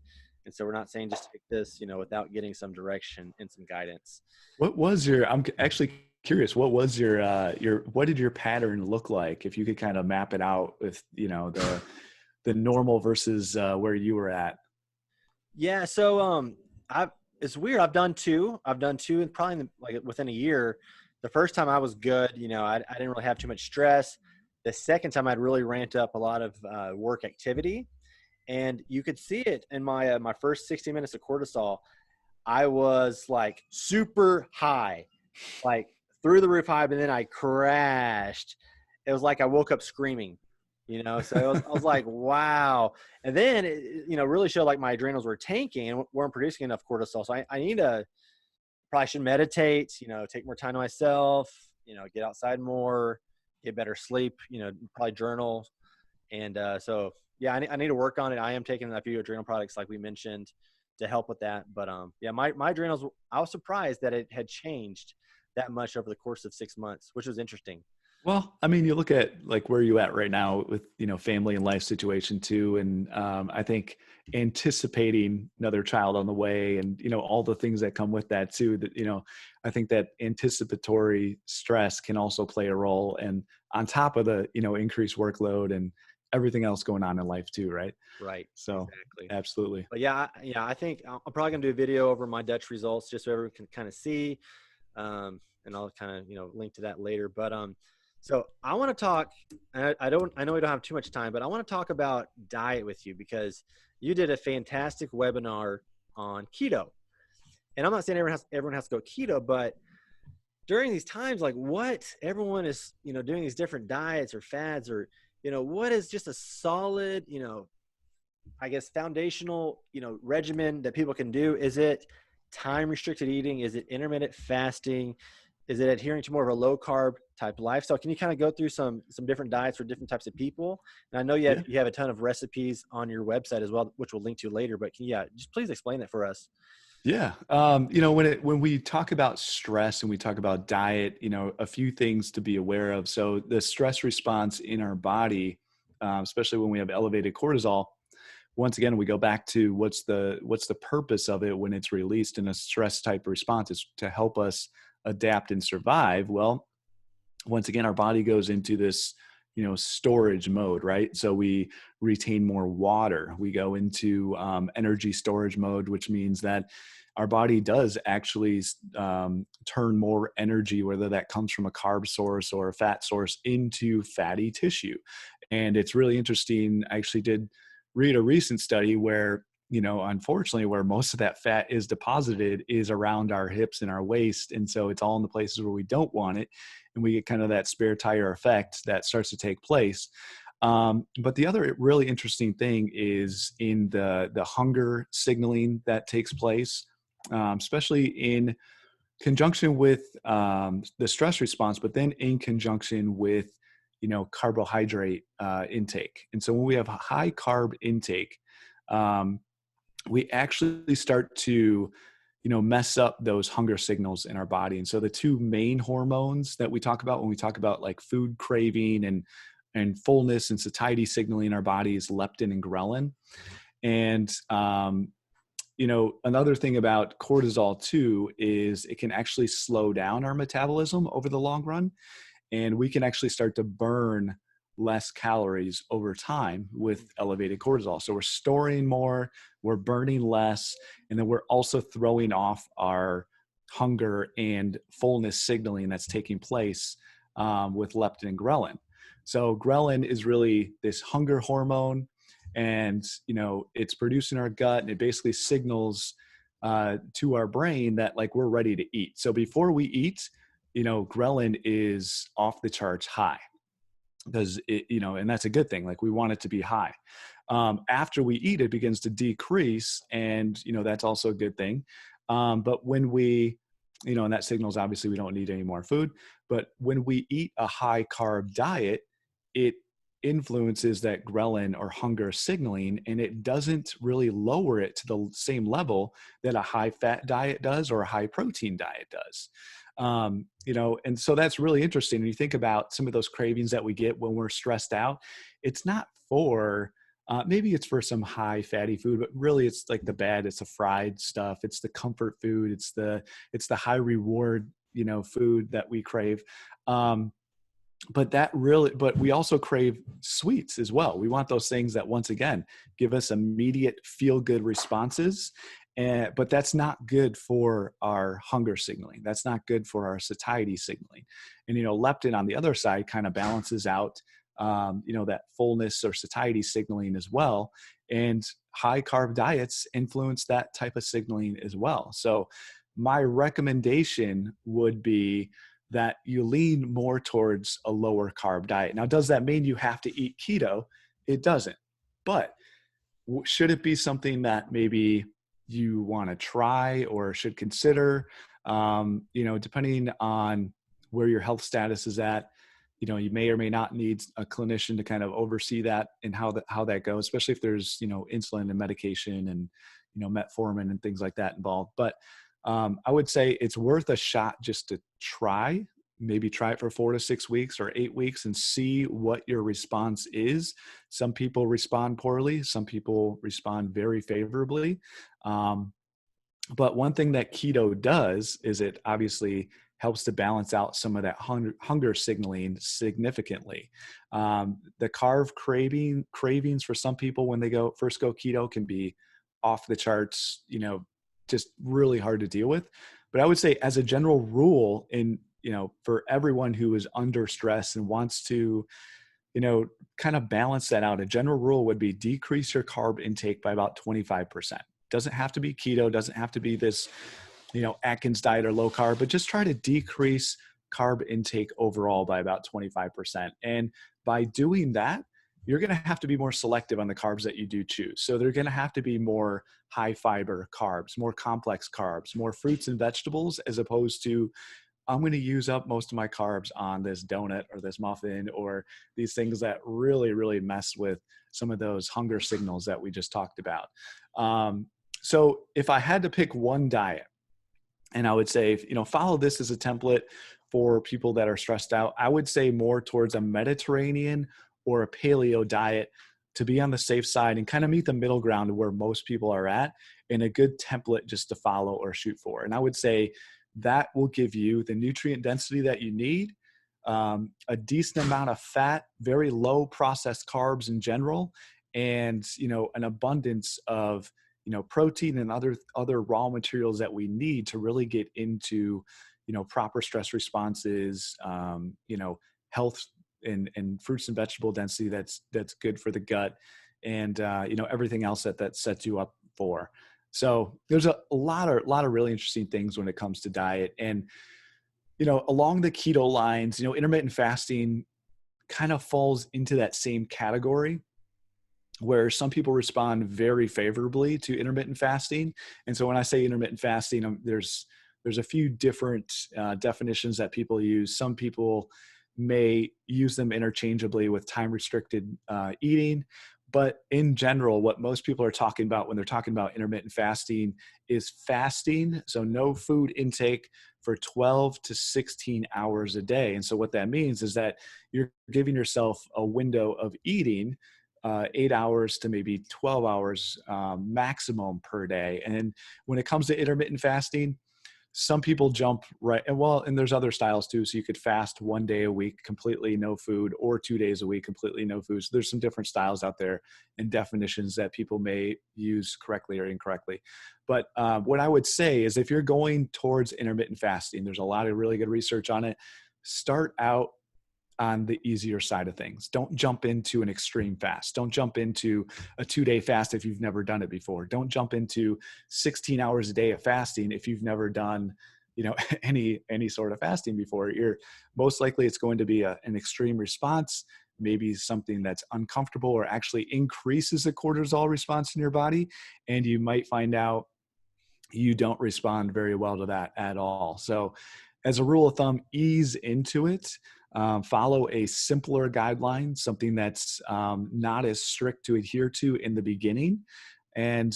S1: And so we're not saying just take this, without getting some direction and some guidance.
S2: I'm actually curious, what did your pattern look like? If you could kind of map it out with, the normal versus where you were at.
S1: Yeah. So it's weird. I've done 2. And probably like within a year. The first time I was good. I didn't really have too much stress. The second time I'd really ramped up a lot of work activity, and you could see it in my first 60 minutes of cortisol. I was like super high, like through the roof high, and then I crashed. It was like I woke up screaming, so I was like, wow. And then it, really showed like my adrenals were tanking and weren't producing enough cortisol. So I need to, probably should meditate, take more time to myself, get outside more, get better sleep, probably journal. And so, yeah, I need to work on it. I am taking a few adrenal products like we mentioned to help with that. But yeah, my adrenals, I was surprised that it had changed that much over the course of 6 months, which was interesting.
S2: Well, I mean, you look at like where you at right now with, family and life situation too. And I think anticipating another child on the way and, all the things that come with that too, that, I think that anticipatory stress can also play a role. And on top of the, increased workload and everything else going on in life too. Right.
S1: Right.
S2: So
S1: Exactly.
S2: absolutely.
S1: But yeah, I think I'm probably gonna do a video over my Dutch results just so everyone can kind of see. And I'll kind of, link to that later. But so I want to talk, I know we don't have too much time, but I want to talk about diet with you because you did a fantastic webinar on keto. And I'm not saying everyone has to go keto, but during these times, like what everyone is, doing these different diets or fads or, what is just a solid, I guess, foundational, regimen that people can do? Is it time restricted eating? Is it intermittent fasting? Is it adhering to more of a low carb type lifestyle? Can you kind of go through some different diets for different types of people? And I know you have a ton of recipes on your website as well, which we'll link to later, but just please explain that for us.
S2: Yeah. When we talk about stress and we talk about diet, a few things to be aware of. So the stress response in our body, especially when we have elevated cortisol, once again, we go back to what's the purpose of it when it's released in a stress type response is to help us adapt and survive. Well, once again, our body goes into this, storage mode, right? So we retain more water. We go into energy storage mode, which means that our body does actually turn more energy, whether that comes from a carb source or a fat source, into fatty tissue. And it's really interesting. I actually did read a recent study where, unfortunately, where most of that fat is deposited is around our hips and our waist. And so it's all in the places where we don't want it. And we get kind of that spare tire effect that starts to take place. But the other really interesting thing is in the hunger signaling that takes place, especially in conjunction with the stress response, but then in conjunction with, carbohydrate intake. And so when we have high carb intake, we actually start to, mess up those hunger signals in our body. And so the two main hormones that we talk about when we talk about like food craving and fullness and satiety signaling in our body is leptin and ghrelin. And, another thing about cortisol too is it can actually slow down our metabolism over the long run. And we can actually start to burn less calories over time with elevated cortisol. So we're storing more, we're burning less, and then we're also throwing off our hunger and fullness signaling that's taking place with leptin and ghrelin. So ghrelin is really this hunger hormone, and it's produced in our gut, and it basically signals to our brain that like we're ready to eat. So before we eat, ghrelin is off the charts high. Because and that's a good thing. Like we want it to be high. After we eat, it begins to decrease, and that's also a good thing. But when we, and that signals obviously we don't need any more food. But when we eat a high carb diet, it influences that ghrelin or hunger signaling, and it doesn't really lower it to the same level that a high fat diet does or a high protein diet does. And so that's really interesting. When you think about some of those cravings that we get when we're stressed out, it's not for, maybe it's for some high fatty food, but really it's like it's the fried stuff. It's the comfort food. It's the high reward, food that we crave. But we also crave sweets as well. We want those things that, once again, give us immediate feel good responses. But that's not good for our hunger signaling. That's not good for our satiety signaling. And, leptin on the other side kind of balances out, that fullness or satiety signaling as well. And high carb diets influence that type of signaling as well. So my recommendation would be, that you lean more towards a lower carb diet. Now, does that mean you have to eat keto? It doesn't. But should it be something that maybe you want to try or should consider? Depending on where your health status is at, you may or may not need a clinician to kind of oversee that and how that goes, especially if there's, insulin and medication and, metformin and things like that involved. But I would say it's worth a shot just to maybe try it for 4 to 6 weeks or 8 weeks and see what your response is. Some people respond poorly. Some people respond very favorably. But one thing that keto does is it obviously helps to balance out some of that hunger signaling significantly. The carb cravings for some people when they first go keto can be off the charts, just really hard to deal with. But I would say as a general rule, for everyone who is under stress and wants to, kind of balance that out, a general rule would be decrease your carb intake by about 25%. Doesn't have to be keto, doesn't have to be this, Atkins diet or low carb, but just try to decrease carb intake overall by about 25%. And by doing that, you're going to have to be more selective on the carbs that you do choose. So they're going to have to be more high fiber carbs, more complex carbs, more fruits and vegetables, as opposed to, I'm going to use up most of my carbs on this donut or this muffin or these things that really, really mess with some of those hunger signals that we just talked about. So if I had to pick one diet, and I would say, follow this as a template for people that are stressed out, I would say more towards a Mediterranean or a paleo diet to be on the safe side and kind of meet the middle ground where most people are at, and a good template just to follow or shoot for. And I would say that will give you the nutrient density that you need, a decent amount of fat, very low processed carbs in general, and an abundance of protein and other raw materials that we need to really get into proper stress responses, health and fruits and vegetable density that's good for the gut, and everything else that sets you up for. So there's a lot of really interesting things when it comes to diet. And along the keto lines, intermittent fasting kind of falls into that same category, where some people respond very favorably to intermittent fasting. And so when I say intermittent fasting, there's a few different definitions that people use. Some people may use them interchangeably with time restricted eating. But in general, what most people are talking about when they're talking about intermittent fasting is fasting. So no food intake for 12 to 16 hours a day. And so what that means is that you're giving yourself a window of eating 8 hours to maybe 12 hours maximum per day. And when it comes to intermittent fasting, some people jump right. And there's other styles too. So you could fast 1 day a week, completely no food, or 2 days a week, completely no food. So there's some different styles out there and definitions that people may use correctly or incorrectly. But what I would say is if you're going towards intermittent fasting, there's a lot of really good research on it. Start out on the easier side of things. Don't jump into an extreme fast. Don't jump into a 2-day fast if you've never done it before. Don't jump into 16 hours a day of fasting if you've never done, any sort of fasting before. Most likely it's going to be an extreme response, maybe something that's uncomfortable or actually increases the cortisol response in your body. And you might find out you don't respond very well to that at all. So as a rule of thumb, ease into it. Follow a simpler guideline, something that's not as strict to adhere to in the beginning, and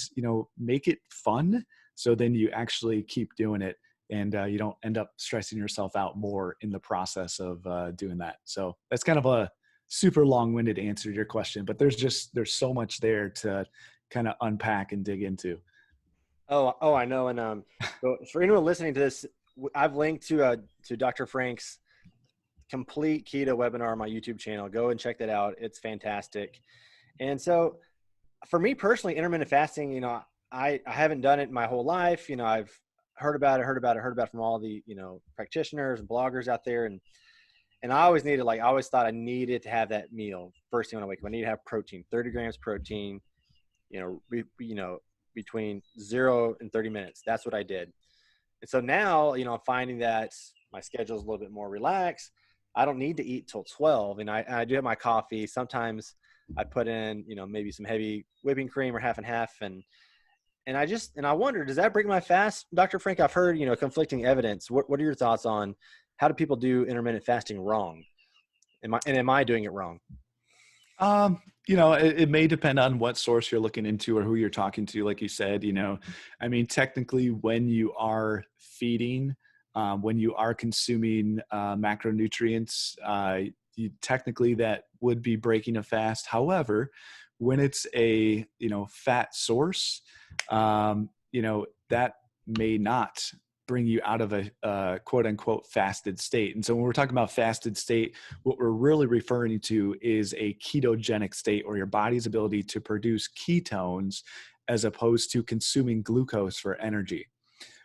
S2: make it fun. So then you actually keep doing it, and you don't end up stressing yourself out more in the process of doing that. So that's kind of a super long-winded answer to your question, but there's so much there to kind of unpack and dig into.
S1: Oh, I know. And so for anyone listening to this, I've linked to Dr. Frank's complete keto webinar on my YouTube channel. Go and check that out. It's fantastic. And so for me personally, intermittent fasting, I haven't done it my whole life. I've heard about it from all the, practitioners and bloggers out there. And I always thought I needed to have that meal first thing when I wake up. I need to have protein, 30 grams protein, between 0 and 30 minutes. That's what I did. And so now, I'm finding that my schedule is a little bit more relaxed. I don't need to eat till 12. And I do have my coffee. Sometimes I put in, maybe some heavy whipping cream or half and half. And I wonder, does that break my fast? Dr. Frank, I've heard, conflicting evidence. What are your thoughts on how do people do intermittent fasting wrong? Am I doing it wrong?
S2: It may depend on what source you're looking into or who you're talking to. Like you said, I mean, technically when you are feeding, when you are consuming macronutrients, technically that would be breaking a fast. However, when it's a, fat source, that may not bring you out of a quote unquote fasted state. And so when we're talking about fasted state, what we're really referring to is a ketogenic state, or your body's ability to produce ketones as opposed to consuming glucose for energy.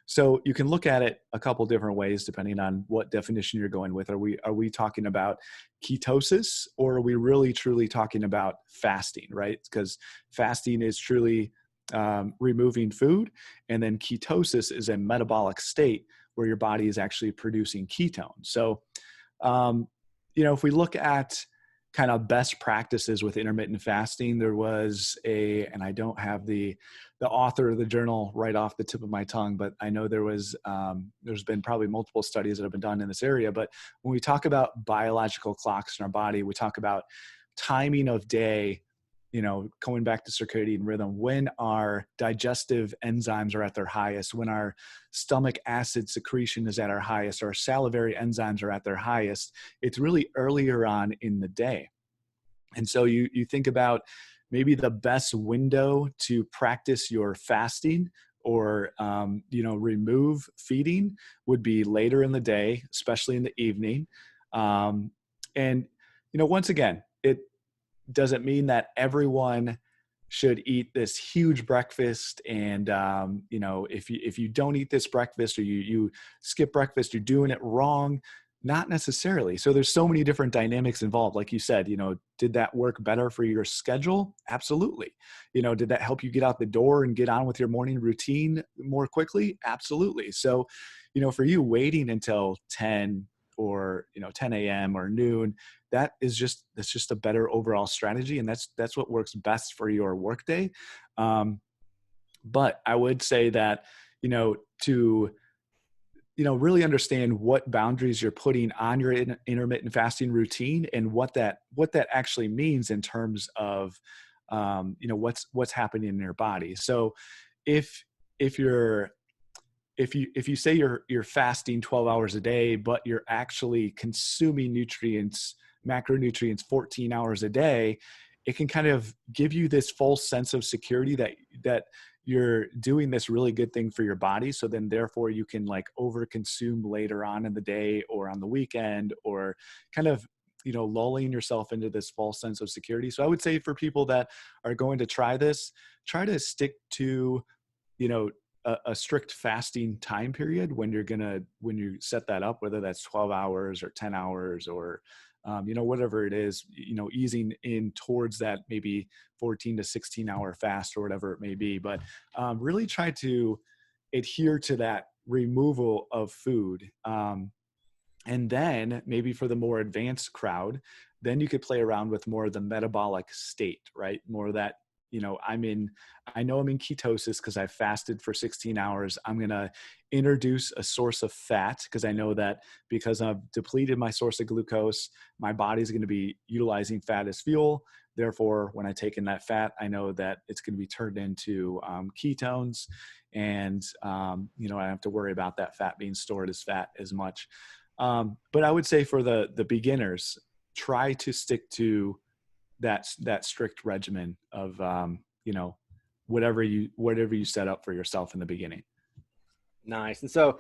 S2: So you can look at it a couple different ways depending on what definition you're going with. Are we talking about ketosis, or are we really truly talking about fasting, right? Because fasting is truly removing food, and then ketosis is a metabolic state where your body is actually producing ketones. So, if we look at kind of best practices with intermittent fasting, there was and I don't have the author of the journal right off the tip of my tongue, but I know there's been probably multiple studies that have been done in this area. But when we talk about biological clocks in our body, we talk about timing of day, going back to circadian rhythm, when our digestive enzymes are at their highest, when our stomach acid secretion is at our highest, our salivary enzymes are at their highest, it's really earlier on in the day. And so you think about maybe the best window to practice your fasting or, remove feeding would be later in the day, especially in the evening. Once again, it doesn't mean that everyone should eat this huge breakfast. And, if you don't eat this breakfast, or you skip breakfast, you're doing it wrong. Not necessarily. So there's so many different dynamics involved. Like you said, did that work better for your schedule? Absolutely. Did that help you get out the door and get on with your morning routine more quickly? Absolutely. So, for you, waiting until 10 or 10 a.m. or noon, that's just a better overall strategy, and that's what works best for your workday. But I would say that to really understand what boundaries you're putting on your intermittent fasting routine, and what that actually means in terms of what's happening in your body. So if you say you're fasting 12 hours a day, but you're actually consuming macronutrients 14 hours a day, it can kind of give you this false sense of security that you're doing this really good thing for your body. So then therefore you can overconsume later on in the day or on the weekend, or kind of, lulling yourself into this false sense of security. So I would say for people that are going to try this, try to stick to, a strict fasting time period when you set that up, whether that's 12 hours or 10 hours or, whatever it is, easing in towards that maybe 14 to 16 hour fast or whatever it may be. But really try to adhere to that removal of food. And then maybe for the more advanced crowd, then you could play around with more of the metabolic state, right? More that, I know I'm in ketosis because I fasted for 16 hours. I'm going to introduce a source of fat because I know that because I've depleted my source of glucose, my body's going to be utilizing fat as fuel. Therefore, when I take in that fat, I know that it's going to be turned into ketones, and I don't have to worry about that fat being stored as fat as much. But I would say for the beginners, try to stick to that strict regimen of whatever you set up for yourself in the beginning.
S1: Nice. And so,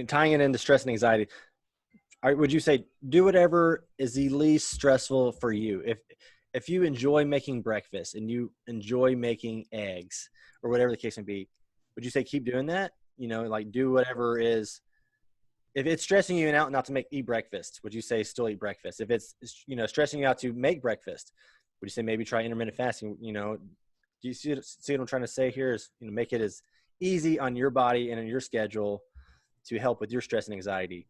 S1: tying it into stress and anxiety, would you say do whatever is the least stressful for you? If you enjoy making breakfast and you enjoy making eggs or whatever the case may be, would you say keep doing that? Do whatever is. If it's stressing you out not to eat breakfast, would you say still eat breakfast? If it's stressing you out to make breakfast, would you say maybe try intermittent fasting? Do you see what I'm trying to say here? Is make it as easy on your body and in your schedule to help with your stress and anxiety.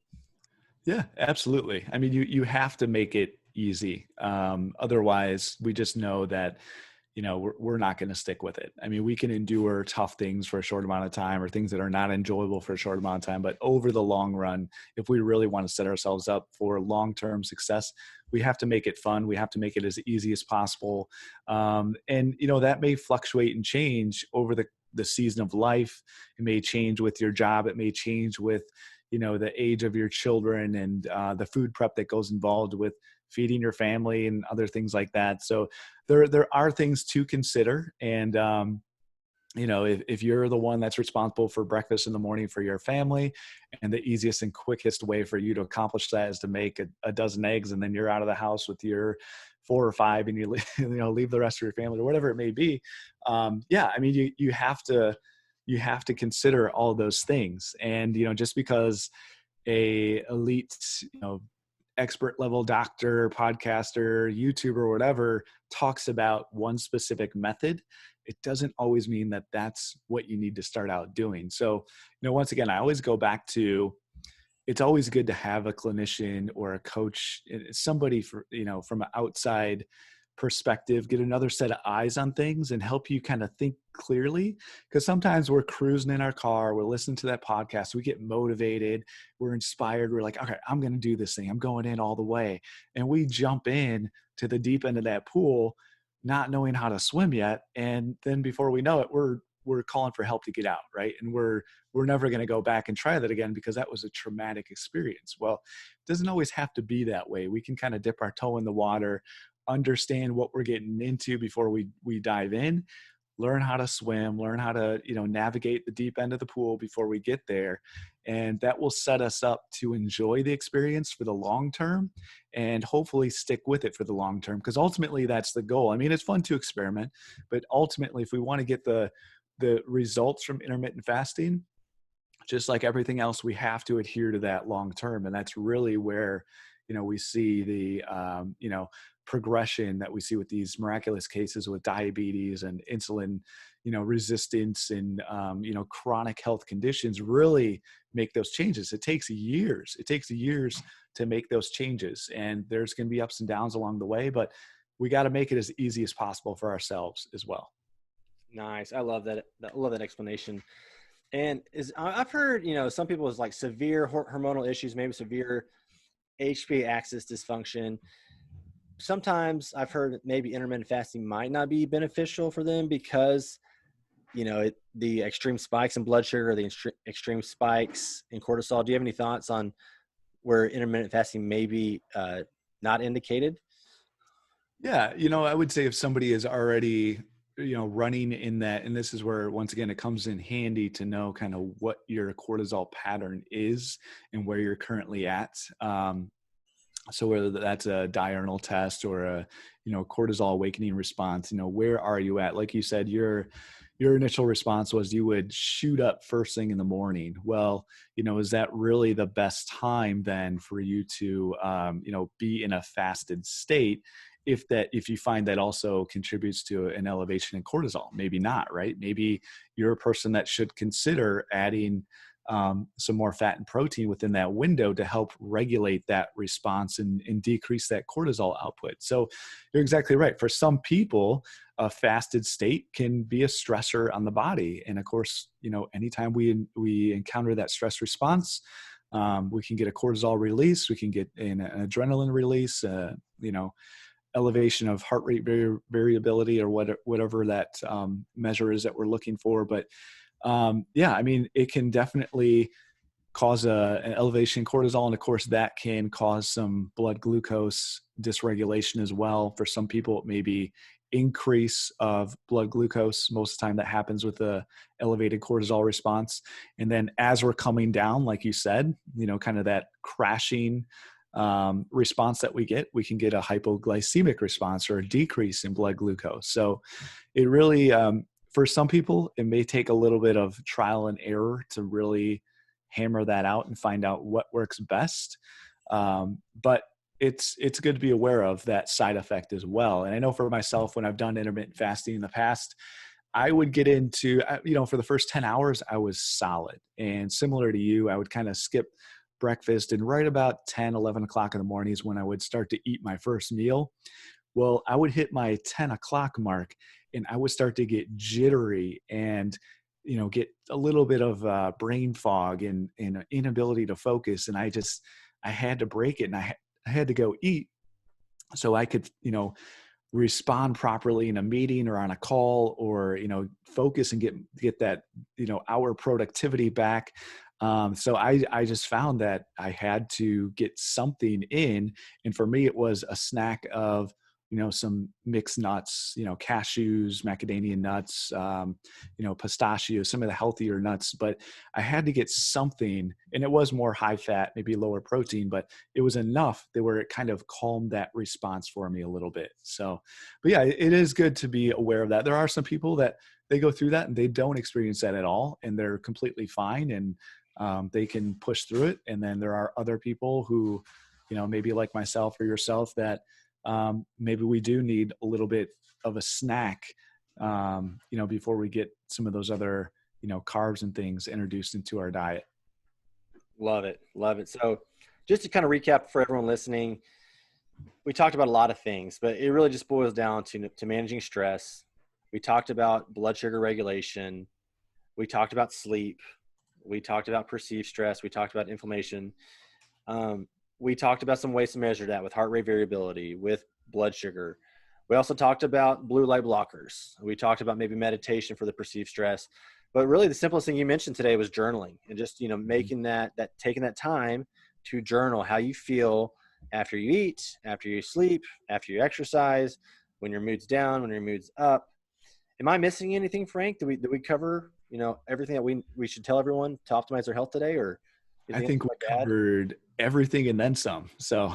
S2: Yeah, absolutely. I mean, you have to make it easy. Otherwise, we just know that, we're not going to stick with it. I mean, we can endure tough things for a short amount of time or things that are not enjoyable for a short amount of time. But over the long run, if we really want to set ourselves up for long-term success, we have to make it fun. We have to make it as easy as possible. And, that may fluctuate and change over the season of life. It may change with your job. It may change with, the age of your children and the food prep that goes involved with feeding your family and other things like that. So there are things to consider. And, if you're the one that's responsible for breakfast in the morning for your family, and the easiest and quickest way for you to accomplish that is to make a dozen eggs, and then you're out of the house with your 4 or 5 and you leave the rest of your family or whatever it may be. Yeah, I mean, you have to consider all those things. And, just because a elite, expert level doctor, podcaster, YouTuber, whatever talks about one specific method, it doesn't always mean that that's what you need to start out doing. So, once again, I always go back to, it's always good to have a clinician or a coach, somebody from an outside perspective, get another set of eyes on things and help you kind of think clearly. Because sometimes we're cruising in our car, we're listening to that podcast, we get motivated, we're inspired, we're like, okay, I'm going to do this thing, I'm going in all the way. And we jump in to the deep end of that pool, not knowing how to swim yet. And then before we know it, we're calling for help to get out, right? And we're never going to go back and try that again because that was a traumatic experience. Well, it doesn't always have to be that way. We can kind of dip our toe in the water, understand what we're getting into before we dive in, learn how to swim, learn how to, navigate the deep end of the pool before we get there. And that will set us up to enjoy the experience for the long term and hopefully stick with it for the long term. Because ultimately that's the goal. I mean, it's fun to experiment, but ultimately if we want to get the results from intermittent fasting, just like everything else, we have to adhere to that long term. And that's really where, we see the, progression that we see with these miraculous cases with diabetes and insulin, resistance and, chronic health conditions really make those changes. It takes years. It takes years to make those changes. And there's going to be ups and downs along the way, but we got to make it as easy as possible for ourselves as well.
S1: Nice. I love that. I love that explanation. And I've heard, some people with like severe hormonal issues, maybe severe HPA axis dysfunction. Sometimes I've heard maybe intermittent fasting might not be beneficial for them because, the extreme spikes in blood sugar, the extreme spikes in cortisol. Do you have any thoughts on where intermittent fasting may be not indicated?
S2: Yeah. I would say if somebody is already, running in that, and this is where, once again, it comes in handy to know kind of what your cortisol pattern is and where you're currently at. So whether that's a diurnal test or a, cortisol awakening response, where are you at? Like you said, your initial response was you would shoot up first thing in the morning. Well, is that really the best time then for you to, be in a fasted state? If you find that also contributes to an elevation in cortisol, maybe not, right? Maybe you're a person that should consider adding some more fat and protein within that window to help regulate that response and decrease that cortisol output. So you're exactly right. For some people, a fasted state can be a stressor on the body. And of course, anytime we encounter that stress response, we can get a cortisol release, we can get an adrenaline release, elevation of heart rate variability or whatever that measure is that we're looking for. But yeah, I mean, it can definitely cause an elevation in cortisol. And of course, that can cause some blood glucose dysregulation as well. For some people, it may be increase of blood glucose. Most of the time that happens with the elevated cortisol response. And then as we're coming down, like you said, kind of that crashing response that we can get a hypoglycemic response or a decrease in blood glucose. So it really, for some people, it may take a little bit of trial and error to really hammer that out and find out what works best. But it's good to be aware of that side effect as well. And I know for myself, when I've done intermittent fasting in the past, I would get into, for the first 10 hours, I was solid. And similar to you, I would kind of skip breakfast, and right about 10, 11 o'clock in the morning is when I would start to eat my first meal. Well, I would hit my 10 o'clock mark and I would start to get jittery and, get a little bit of brain fog and inability to focus. And I had to break it, and I had to go eat so I could, respond properly in a meeting or on a call, or, focus and get that, hour productivity back. So I just found that I had to get something in. And for me, it was a snack of, some mixed nuts, cashews, macadamia nuts, pistachios, some of the healthier nuts. But I had to get something, and it was more high fat, maybe lower protein, but it was enough that where it kind of calmed that response for me a little bit. So, but yeah, it is good to be aware of that. There are some people that they go through that and they don't experience that at all, and they're completely fine, and they can push through it. And then there are other people who, maybe like myself or yourself, that maybe we do need a little bit of a snack, before we get some of those other, carbs and things introduced into our diet.
S1: Love it. Love it. So just to kind of recap for everyone listening, we talked about a lot of things, but it really just boils down to managing stress. We talked about blood sugar regulation. We talked about sleep. We talked about perceived stress. We talked about inflammation. We talked about some ways to measure that with heart rate variability, with blood sugar. We also talked about blue light blockers. We talked about maybe meditation for the perceived stress. But really the simplest thing you mentioned today was journaling, and just, making taking that time to journal how you feel after you eat, after you sleep, after you exercise, when your mood's down, when your mood's up. Am I missing anything, Frank? Did we cover, everything that we should tell everyone to optimize their health today? Or
S2: I think we covered everything and then some. So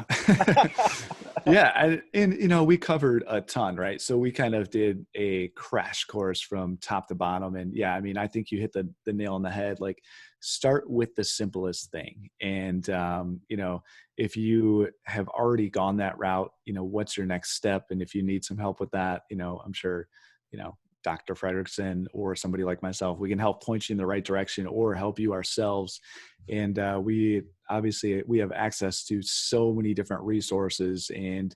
S2: yeah. We covered a ton, right? So we kind of did a crash course from top to bottom. And yeah, I mean, I think you hit the nail on the head. Like, start with the simplest thing. And, if you have already gone that route, what's your next step? And if you need some help with that, I'm sure, Dr. Fredrickson or somebody like myself, we can help point you in the right direction or help you ourselves. And we have access to so many different resources, and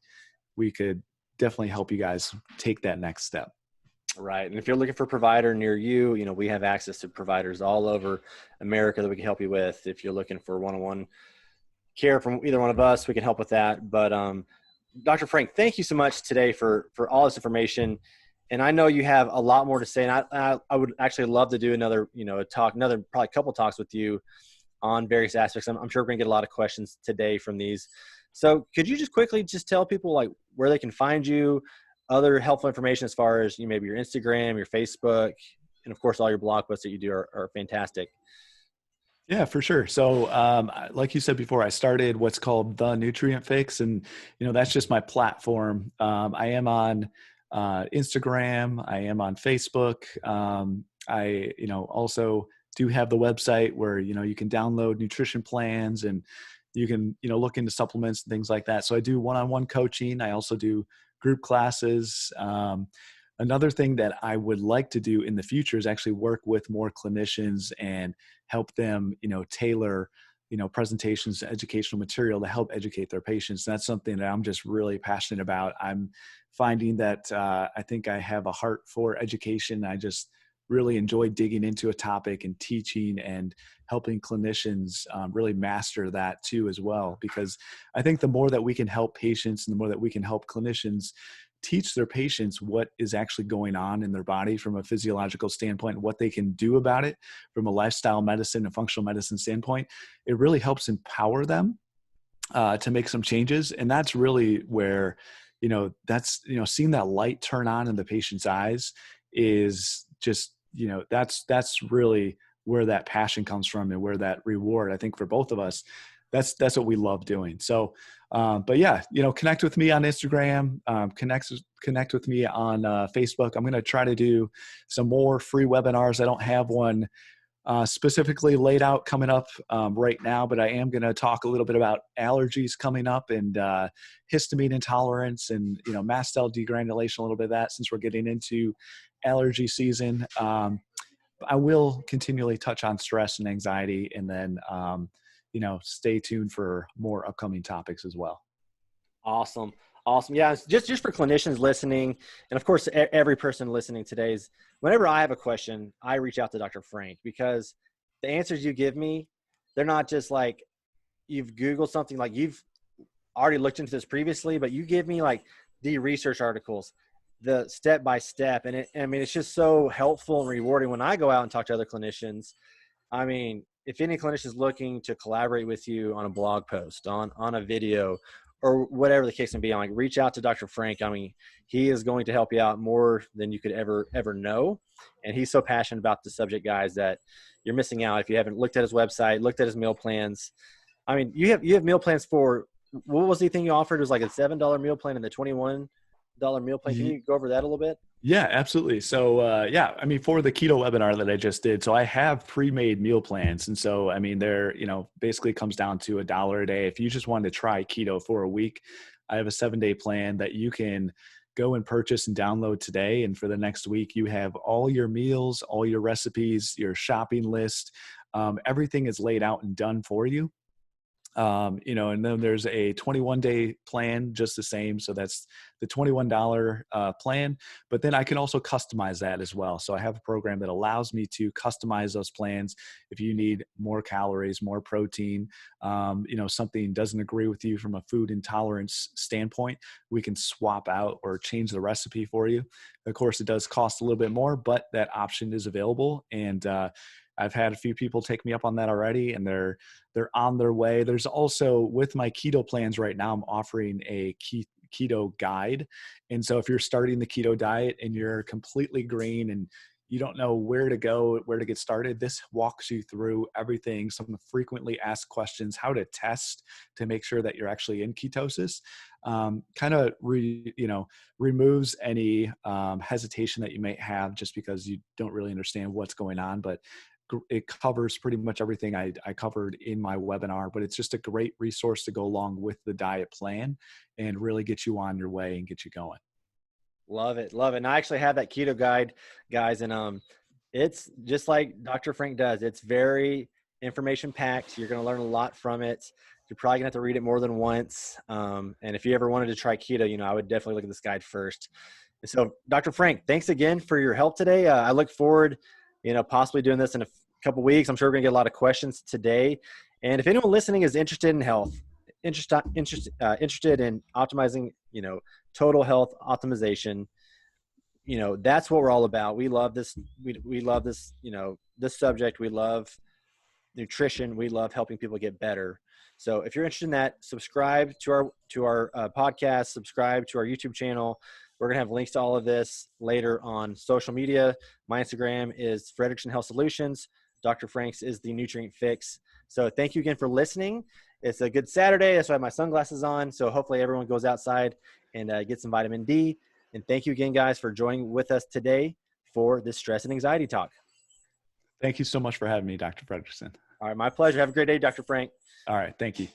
S2: we could definitely help you guys take that next step.
S1: Right. And if you're looking for a provider near you, we have access to providers all over America that we can help you with. If you're looking for one-on-one care from either one of us, we can help with that. But Dr. Frank, thank you so much today for all this information. And I know you have a lot more to say, and I would actually love to do another, probably couple talks with you on various aspects. I'm sure we're going to get a lot of questions today from these. So could you just quickly just tell people like where they can find you, other helpful information as far as maybe your Instagram, your Facebook, and of course all your blog posts that you do are fantastic.
S2: Yeah, for sure. So, like you said before, I started what's called the thenutrientfix, and that's just my platform. I am on Instagram. I am on Facebook. I also do have the website where you can download nutrition plans, and you can look into supplements and things like that. So I do one-on-one coaching. I also do group classes. Another thing that I would like to do in the future is actually work with more clinicians and help them, tailor, presentations, educational material to help educate their patients. That's something that I'm just really passionate about. I'm finding that I think I have a heart for education. I just really enjoy digging into a topic and teaching and helping clinicians really master that too as well. Because I think the more that we can help patients and the more that we can help clinicians teach their patients what is actually going on in their body from a physiological standpoint, what they can do about it from a lifestyle medicine and functional medicine standpoint, it really helps empower them to make some changes. And that's really where, seeing that light turn on in the patient's eyes is just, that's really where that passion comes from and where that reward, I think for both of us, that's what we love doing. So, but yeah, connect with me on Instagram, connect with me on Facebook. I'm going to try to do some more free webinars. I don't have one specifically laid out coming up right now, but I am going to talk a little bit about allergies coming up and histamine intolerance and, mast cell degranulation, a little bit of that since we're getting into allergy season. I will continually touch on stress and anxiety, and then, stay tuned for more upcoming topics as well.
S1: Awesome. Awesome. Yeah. Just for clinicians listening, and of course, every person listening today, is whenever I have a question, I reach out to Dr. Frank, because the answers you give me, they're not just like you've Googled something, like you've already looked into this previously, but you give me like the research articles, the step-by-step. And it's just so helpful and rewarding when I go out and talk to other clinicians. I mean, if any clinician is looking to collaborate with you on a blog post, on a video, or whatever the case may be, I'm like, reach out to Dr. Frank. I mean, he is going to help you out more than you could ever know. And he's so passionate about the subject, guys, that you're missing out if you haven't looked at his website, looked at his meal plans. I mean, you have meal plans for, what was the thing you offered? It was like a $7 meal plan and the $21 meal plan. Can you go over that a little bit?
S2: Yeah, absolutely. So, for the keto webinar that I just did, so I have pre-made meal plans. And so, they're, basically comes down to $1 a day. If you just wanted to try keto for a week, I have a 7-day plan that you can go and purchase and download today. And for the next week, you have all your meals, all your recipes, your shopping list, everything is laid out and done for you. And then there's a 21-day plan, just the same. So that's the $21 plan, but then I can also customize that as well. So I have a program that allows me to customize those plans. If you need more calories, more protein, something doesn't agree with you from a food intolerance standpoint, we can swap out or change the recipe for you. Of course, it does cost a little bit more, but that option is available. And, I've had a few people take me up on that already, and they're on their way. There's also, with my keto plans right now, I'm offering a keto guide. And so if you're starting the keto diet and you're completely green and you don't know where to go, where to get started, this walks you through everything, some of the frequently asked questions, how to test to make sure that you're actually in ketosis, removes any hesitation that you may have just because you don't really understand what's going on. But it covers pretty much everything I covered in my webinar, but it's just a great resource to go along with the diet plan and really get you on your way and get you going.
S1: Love it. Love it. And I actually have that keto guide, guys. And it's just like Dr. Frank does. It's very information packed. You're going to learn a lot from it. You're probably gonna have to read it more than once. And if you ever wanted to try keto, I would definitely look at this guide first. And so Dr. Frank, thanks again for your help today. I look forward, possibly doing this in a couple of weeks. I'm sure we're gonna get a lot of questions today. And if anyone listening is interested in health, interested in optimizing, total health optimization, that's what we're all about. We love this. We love this, this subject. We love nutrition. We love helping people get better. So if you're interested in that, subscribe to our podcast, subscribe to our YouTube channel. We're going to have links to all of this later on social media. My Instagram is Frederickson Health Solutions. Dr. Frank's is the Nutrient Fix. So thank you again for listening. It's a good Saturday. That's why I have my sunglasses on. So hopefully everyone goes outside and gets some vitamin D. And thank you again, guys, for joining with us today for this stress and anxiety talk.
S2: Thank you so much for having me, Dr. Frederickson.
S1: All right. My pleasure. Have a great day, Dr. Frank.
S2: All right. Thank you.